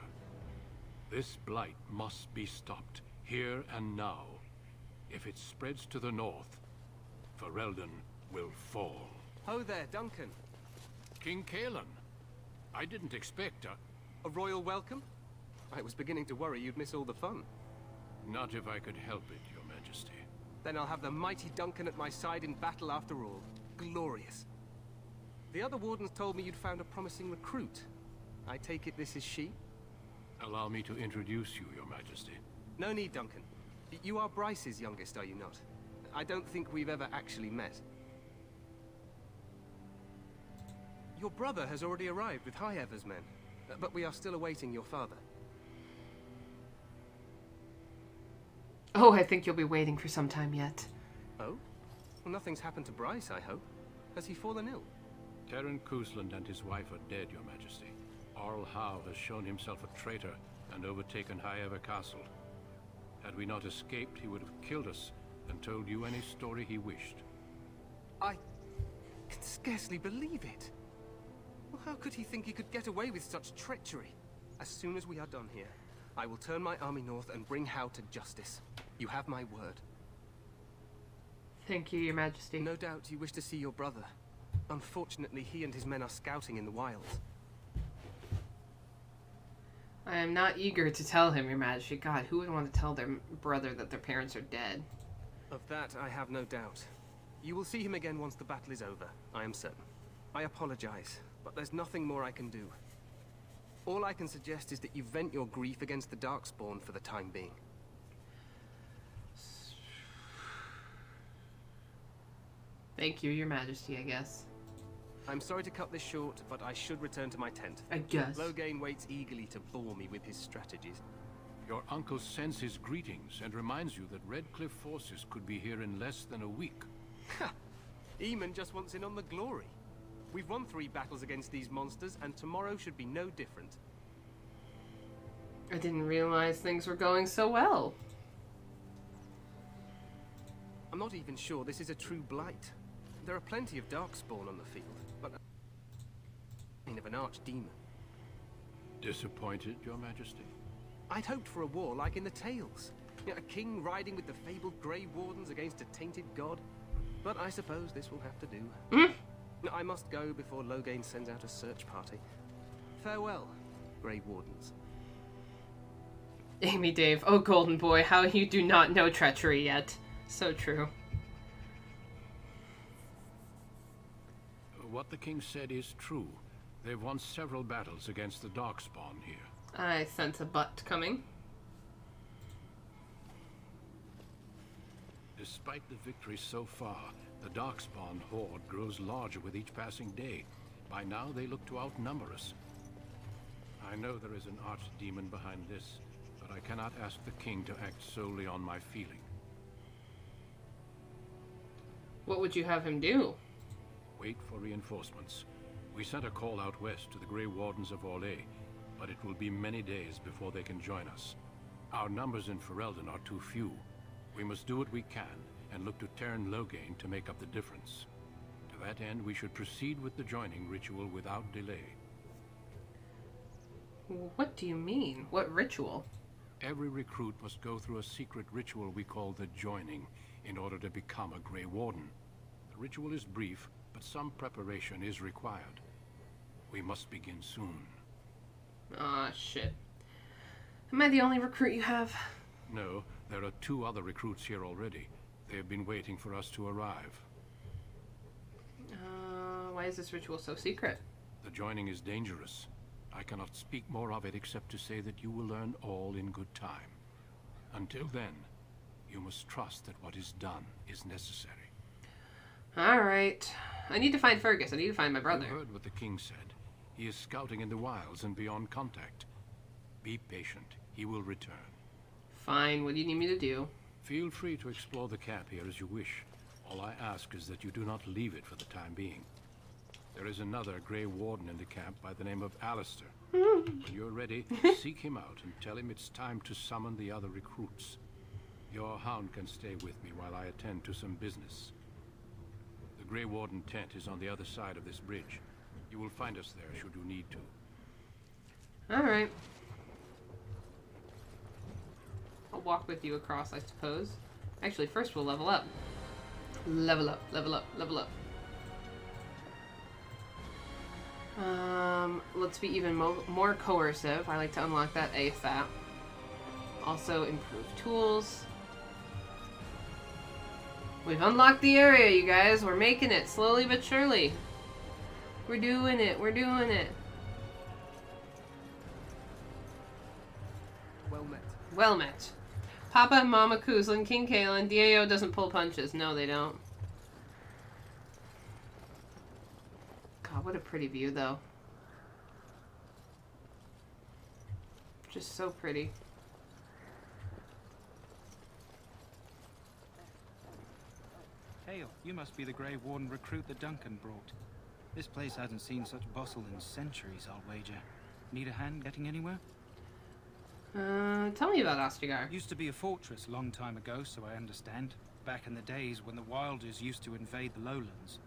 This blight must be stopped, here and now. If it spreads to the north, Ferelden will fall. Ho there, Duncan. King Kaelin. I didn't expect a royal welcome? I was beginning to worry you'd miss all the fun. Not if I could help it, Your Majesty. Then I'll have the mighty Duncan at my side in battle after all. Glorious. The other wardens told me you'd found a promising recruit. I take it this is she? Allow me to introduce you, Your Majesty. No need, Duncan. You are Bryce's youngest, are you not? I don't think we've ever actually met. Your brother has already arrived with High-Ever's men, but we are still awaiting your father. Oh, I think you'll be waiting for some time yet. Oh? Well, nothing's happened to Bryce, I hope. Has he fallen ill? Terran Cousland and his wife are dead, Your Majesty. Arl Howe has shown himself a traitor and overtaken High-Ever Castle. Had we not escaped, he would have killed us and told you any story he wished. I can scarcely believe it. Well, how could he think he could get away with such treachery? As soon as we are done here, I will turn my army north and bring Howe to justice. You have my word. Thank you, Your Majesty. No doubt you wish to see your brother. Unfortunately, he and his men are scouting in the wilds. I am not eager to tell him, Your Majesty. God, who would want to tell their brother that their parents are dead? Of that, I have no doubt. You will see him again once the battle is over, I am certain. I apologize, but there's nothing more I can do. All I can suggest is that you vent your grief against the Darkspawn for the time being. Thank you, Your Majesty, I guess. I'm sorry to cut this short, but I should return to my tent. I guess. Loghain waits eagerly to bore me with his strategies. Your uncle sends his greetings and reminds you that Redcliffe forces could be here in less than a week. Ha! Eamon just wants in on the glory. We've won 3 battles against these monsters, and tomorrow should be no different. I didn't realize things were going so well. I'm not even sure this is a true blight. There are plenty of Darkspawn on the field, but of an archdemon. Disappointed, Your Majesty? I'd hoped for a war like in the tales. A king riding with the fabled Grey Wardens against a tainted god. But I suppose this will have to do. I must go before Loghain sends out a search party. Farewell, Grey Wardens. Amy Dave, oh golden boy, how you do not know treachery yet. So true. What the king said is true. They've won several battles against the Darkspawn here. I sense a but coming. Despite the victory so far, the Darkspawn horde grows larger with each passing day. By now, they look to outnumber us. I know there is an archdemon behind this, but I cannot ask the king to act solely on my feeling. What would you have him do? Wait for reinforcements. We sent a call out west to the Grey Wardens of Orlais, but it will be many days before they can join us. Our numbers in Ferelden are too few. We must do what we can, and look to Teyrn Loghain to make up the difference. To that end, we should proceed with the joining ritual without delay. What do you mean? What ritual? Every recruit must go through a secret ritual we call the joining, in order to become a Grey Warden. The ritual is brief, but some preparation is required. We must begin soon. Ah, shit. Am I the only recruit you have? No, there are 2 other recruits here already. They have been waiting for us to arrive. Why is this ritual so secret? The joining is dangerous. I cannot speak more of it except to say that you will learn all in good time. Until then, you must trust that what is done is necessary. Alright. I need to find Fergus. I need to find my brother. You heard what the king said. He is scouting in the wilds and beyond contact. Be patient. He will return. Fine. What do you need me to do? Feel free to explore the camp here as you wish. All I ask is that you do not leave it for the time being. There is another Grey Warden in the camp by the name of Alistair. When you're ready, seek him out and tell him it's time to summon the other recruits. Your hound can stay with me while I attend to some business. The Grey Warden tent is on the other side of this bridge. You will find us there should you need to. Alright. I'll walk with you across, I suppose. Actually, first we'll level up. Level up, level up, level up. Let's be even more coercive. I like to unlock that ASAP. Also, improve tools. We've unlocked the area, you guys. We're making it, slowly but surely. We're doing it, we're doing it. Well met. Well met. Papa, Mama, Kuzlin, King Kalen, DAO doesn't pull punches. No, they don't. God, what a pretty view, though. Just so pretty. Hail, you must be the Grey Warden recruit that Duncan brought. This place hasn't seen such bustle in centuries, I'll wager. Need a hand getting anywhere? Tell me about Ostagar. Used to be a fortress a long time ago, so I understand. Back in the days when the Wilders used to invade the lowlands.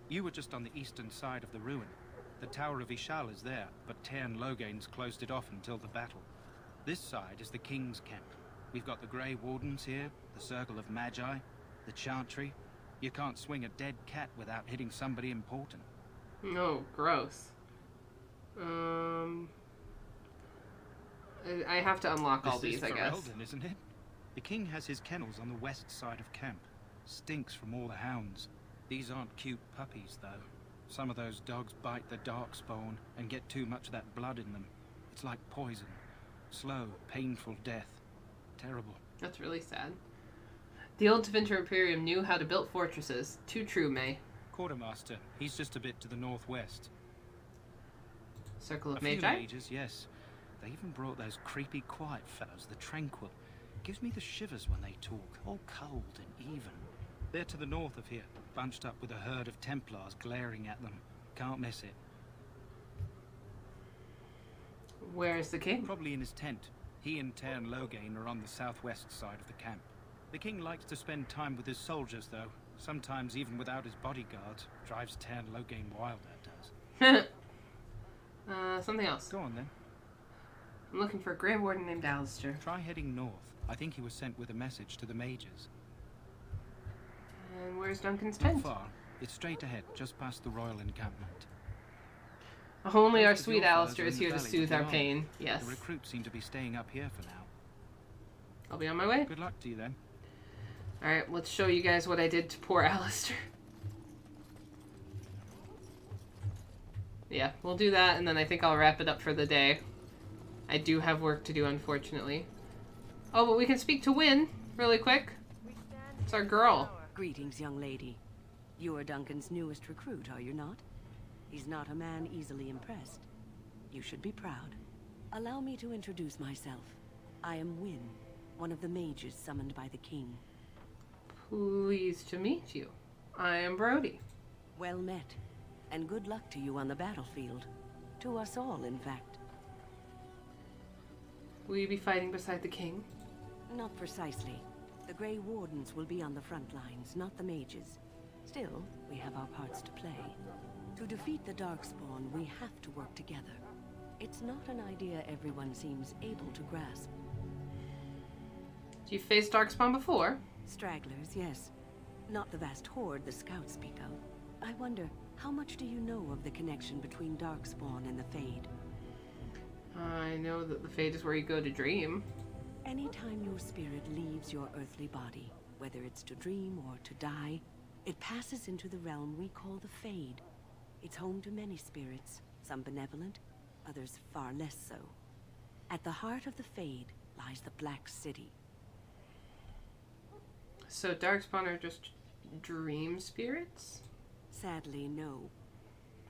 You were just on the eastern side of the ruin. The Tower of Ishal is there, but Teyrn Loghain's closed it off until the battle. This side is the King's camp. We've got the Grey Wardens here, the Circle of Magi, the Chantry. You can't swing a dead cat without hitting somebody important. No, gross. I have to unlock all these, I guess. This is Ferelden, isn't it? The king has his kennels on the west side of camp. Stinks from all the hounds. These aren't cute puppies, though. Some of those dogs bite the Darkspawn and get too much of that blood in them. It's like poison. Slow, painful death. Terrible. That's really sad. The old Tevinter Imperium knew how to build fortresses. Too true, May. Quartermaster. He's just a bit to the northwest. Circle of A few Magi? mages, yes. They even brought those creepy quiet fellows, the Tranquil. Gives me the shivers when they talk, all cold and even. They're to the north of here, bunched up with a herd of Templars glaring at them. Can't miss it. Where is the king? Probably in his tent. He and Teyrn Loghain are on the southwest side of the camp. The king likes to spend time with his soldiers, though. Sometimes even without his bodyguards. Drives Teyrn Loghain wild, that does. Something else. Go on, then. I'm looking for a Grey Warden named Alistair. Try heading north. I think he was sent with a message to the mages. And where's Duncan's tent? Not far. It's straight ahead, just past the royal encampment. Only our sweet Alistair is here to soothe our pain. Yes. The recruits seem to be staying up here for now. I'll be on my way. Good luck to you then. Alright, let's show you guys what I did to poor Alistair. Yeah, we'll do that, and then I think I'll wrap it up for the day. I do have work to do, unfortunately. Oh, but we can speak to Wynne really quick. It's our girl. Greetings, young lady. You are Duncan's newest recruit, are you not? He's not a man easily impressed. You should be proud. Allow me to introduce myself. I am Wynne, one of the mages summoned by the king. Pleased to meet you. I am Brody. Well met, and good luck to you on the battlefield. To us all, in fact. Will you be fighting beside the king? Not precisely. The Grey Wardens will be on the front lines, not the mages. Still, we have our parts to play. To defeat the Darkspawn, we have to work together. It's not an idea everyone seems able to grasp. You faced Darkspawn before? Stragglers, yes. Not the vast horde the scouts speak of. I wonder, how much do you know of the connection between Darkspawn and the Fade? I know that the Fade is where you go to dream. Anytime your spirit leaves your earthly body, whether it's to dream or to die, it passes into the realm we call the Fade. It's home to many spirits, some benevolent, others far less so. At the heart of the Fade lies the Black City. So Darkspawn are just dream spirits? Sadly, no.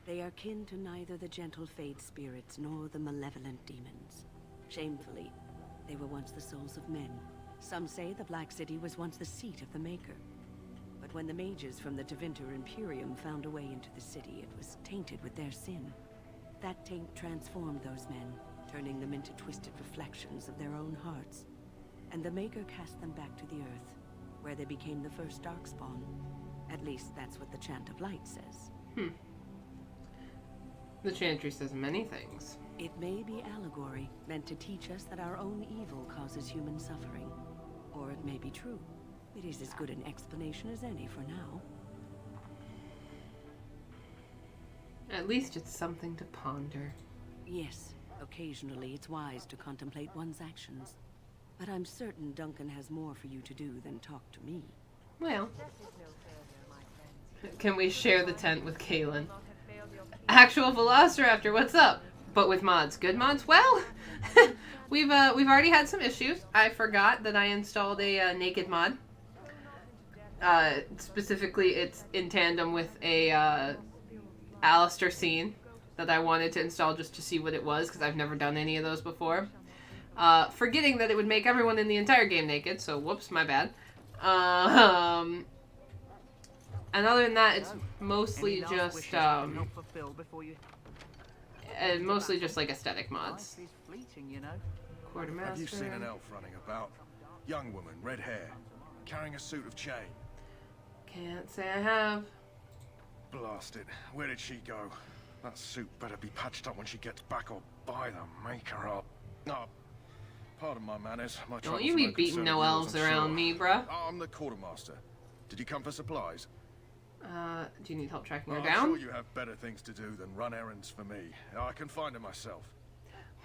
They are kin to neither the gentle Fade spirits nor the malevolent demons. Shamefully, they were once the souls of men. Some say the Black City was once the seat of the Maker. But when the mages from the Tevinter Imperium found a way into the city, it was tainted with their sin. That taint transformed those men, turning them into twisted reflections of their own hearts. And the Maker cast them back to the Earth, where they became the first Darkspawn. At least that's what the Chant of Light says. The Chantry says many things. It may be allegory, meant to teach us that our own evil causes human suffering. Or it may be true. It is as good an explanation as any for now. At least it's something to ponder. Yes, occasionally it's wise to contemplate one's actions. But I'm certain Duncan has more for you to do than talk to me. Well, can we share the tent with Kaylin? Actual Velociraptor, what's up? But with mods. Good mods? Well, we've already had some issues. I forgot that I installed a naked mod. Specifically, it's in tandem with a Alistair scene that I wanted to install just to see what it was, because I've never done any of those before. Forgetting that it would make everyone in the entire game naked, so whoops, my bad. And other than that, it's mostly just mostly just like aesthetic mods. Quartermaster. Have you seen an elf running about? Young woman, red hair, carrying a suit of chain. Can't say I have. Blast it. Where did she go? That suit better be patched up when she gets back, or by the Maker up. No. Pardon my manners. Don't you be beating no elves around me, bruh. I'm the quartermaster. Did you come for supplies? Do you need help tracking her I'm down? sure you have better things to do than run errands for me. I can find her myself.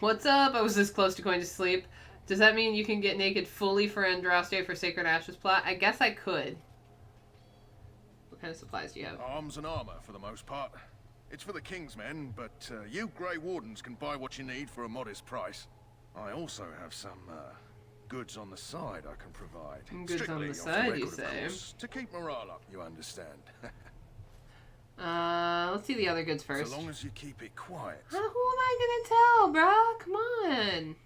What's up? I was this close to going to sleep. Does that mean you can get naked fully for Andraste for Sacred Ashes plot? I guess I could. What kind of supplies do you have? Arms and armor, for the most part. It's for the King's men, but you Grey Wardens can buy what you need for a modest price. I also have some, goods on the side I can provide. Goods Strictly on the off side, record, you of say? course, to keep morale up, you understand. Let's see the other goods first. So long as you keep it quiet. Who am I gonna tell, bruh? Come on.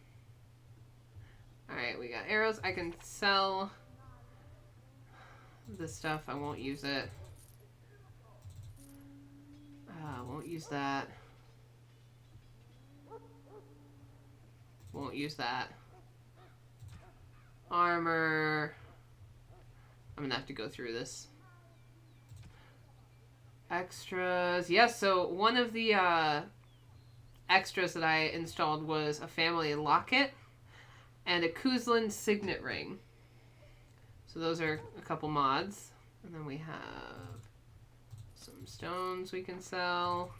Alright, we got arrows. I can sell this stuff. I won't use it. Won't use that. Won't use that. Armor. I'm gonna have to go through this. Extras. Yes, so one of the extras that I installed was a family locket and a Kuzlin signet ring. So those are a couple mods. And then we have some stones we can sell.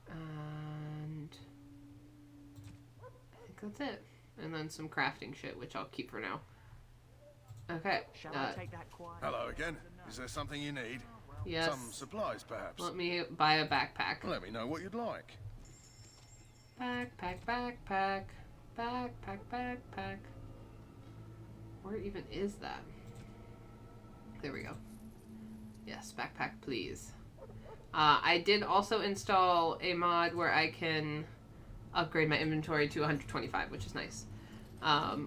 And I think that's it. And then some crafting shit, which I'll keep for now. Okay. Shall I take that quiet? Hello again. Is there something you need? Yes. Some supplies, perhaps? Let me buy a backpack. Let me know what you'd like. Backpack, backpack. Backpack, backpack. Where even is that? There we go. Yes, backpack, please. I did also install a mod where I can upgrade my inventory to 125, which is nice.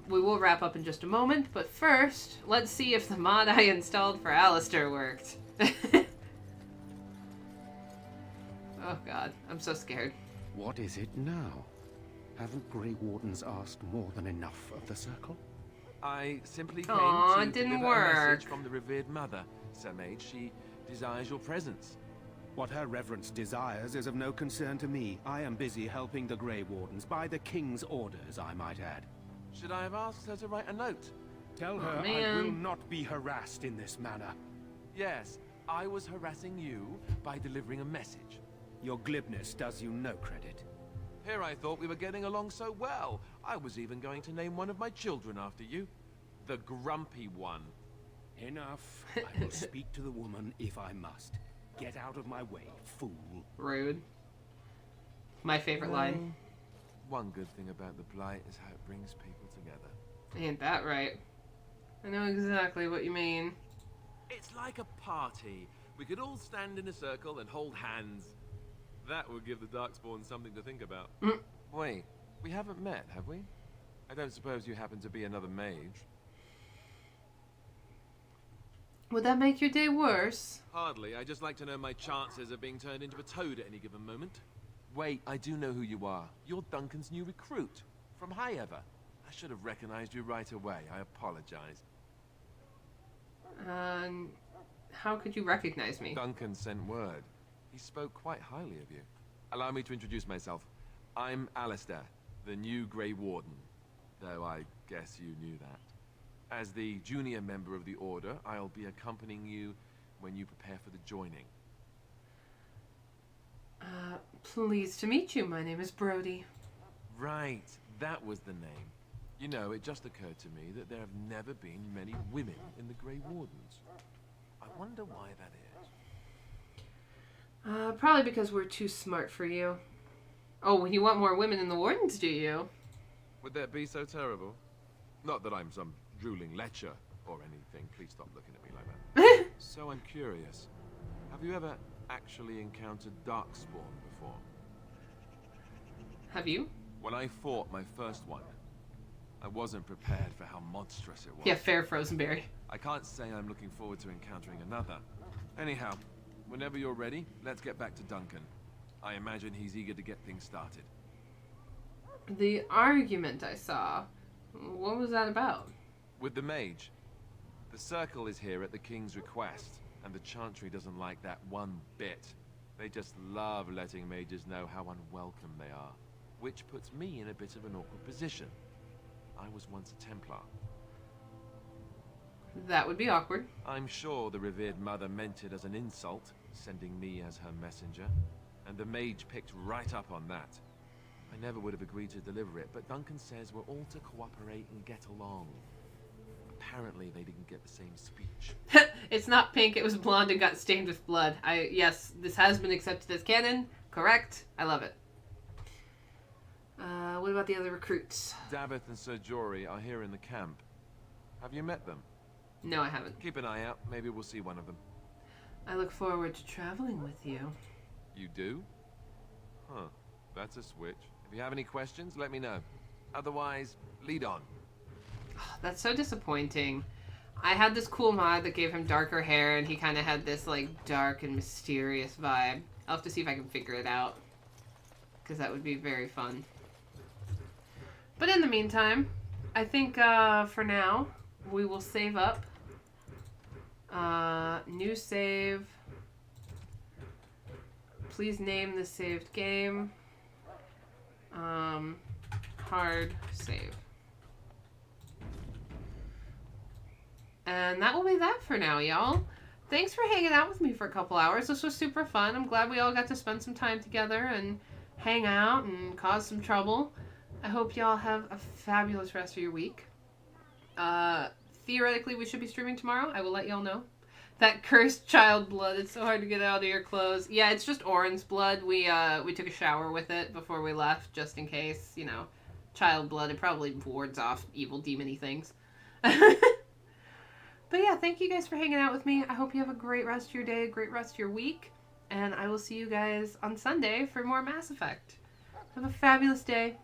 We will wrap up in just a moment, but first, let's see if the mod I installed for Alistair worked. Oh god, I'm so scared. What is it now? Haven't Grey Wardens asked more than enough of the Circle? I simply came Aw, to it didn't deliver a work. message from the revered mother, Sir Mage. She desires your presence. What her reverence desires is of no concern to me. I am busy helping the Grey Wardens, by the King's orders, I might add. Should I have asked her to write a note? Tell her I will not be harassed in this manner. Yes, I was harassing you by delivering a message. Your glibness does you no credit. Here I thought we were getting along so well. I was even going to name one of my children after you. The Grumpy One. Enough. I will speak to the woman if I must. Get out of my way, fool. Rude. My favorite line. One good thing about the Blight is how it brings people together. Ain't that right? I know exactly what you mean. It's like a party. We could all stand in a circle and hold hands. That would give the Darkspawn something to think about. Wait, we haven't met, have we? I don't suppose you happen to be another mage? Would that make your day worse? Hardly. I just like to know my chances of being turned into a toad at any given moment. Wait, I do know who you are. You're Duncan's new recruit. From Highever. I should have recognized you right away. I apologize. How could you recognize me? Duncan sent word. He spoke quite highly of you. Allow me to introduce myself. I'm Alistair, the new Grey Warden. Though I guess you knew that. As the junior member of the Order, I'll be accompanying you when you prepare for the joining. Pleased to meet you. My name is Brody. Right, that was the name. You know, it just occurred to me that there have never been many women in the Grey Wardens. I wonder why that is. Probably because we're too smart for you. Oh, you want more women in the Wardens, do you? Would that be so terrible? Not that I'm some drooling lecher or anything. Please stop looking at me like that. So I'm curious. Have you ever actually encountered Darkspawn before? Have you? When I fought my first one, I wasn't prepared for how monstrous it was. Yeah, fair, Frozenberry. I can't say I'm looking forward to encountering another. Anyhow, whenever you're ready, let's get back to Duncan. I imagine he's eager to get things started. The argument I saw, what was that about? With the mage. The Circle is here at the King's request, and the Chantry doesn't like that one bit. They just love letting mages know how unwelcome they are, which puts me in a bit of an awkward position. I was once a Templar. That would be awkward. I'm sure the revered mother meant it as an insult, sending me as her messenger, and the mage picked right up on that. I never would have agreed to deliver it, but Duncan says we're all to cooperate and get along. Apparently they didn't get the same speech. It's not pink, it was blonde and got stained with blood. Yes, this has been accepted as canon. Correct. I love it. What about the other recruits? Davith and Sir Jory are here in the camp. Have you met them? No, I haven't. Keep an eye out. Maybe we'll see one of them. I look forward to traveling with you. You do? Huh. That's a switch. If you have any questions, let me know. Otherwise, lead on. Oh, that's so disappointing. I had this cool mod that gave him darker hair, and he kind of had this, like, dark and mysterious vibe. I'll have to see if I can figure it out, because that would be very fun. But in the meantime, I think for now, we will save up. New save. Please name the saved game. Hard save. And that will be that for now, y'all. Thanks for hanging out with me for a couple hours. This was super fun. I'm glad we all got to spend some time together and hang out and cause some trouble. I hope y'all have a fabulous rest of your week. Theoretically, we should be streaming tomorrow. I will let y'all know. That cursed child blood. It's so hard to get out of your clothes. Yeah, it's just Orin's blood. We took a shower with it before we left, just in case, you know, child blood. It probably wards off evil demon-y things. But yeah, thank you guys for hanging out with me. I hope you have a great rest of your day, a great rest of your week. And I will see you guys on Sunday for more Mass Effect. Have a fabulous day.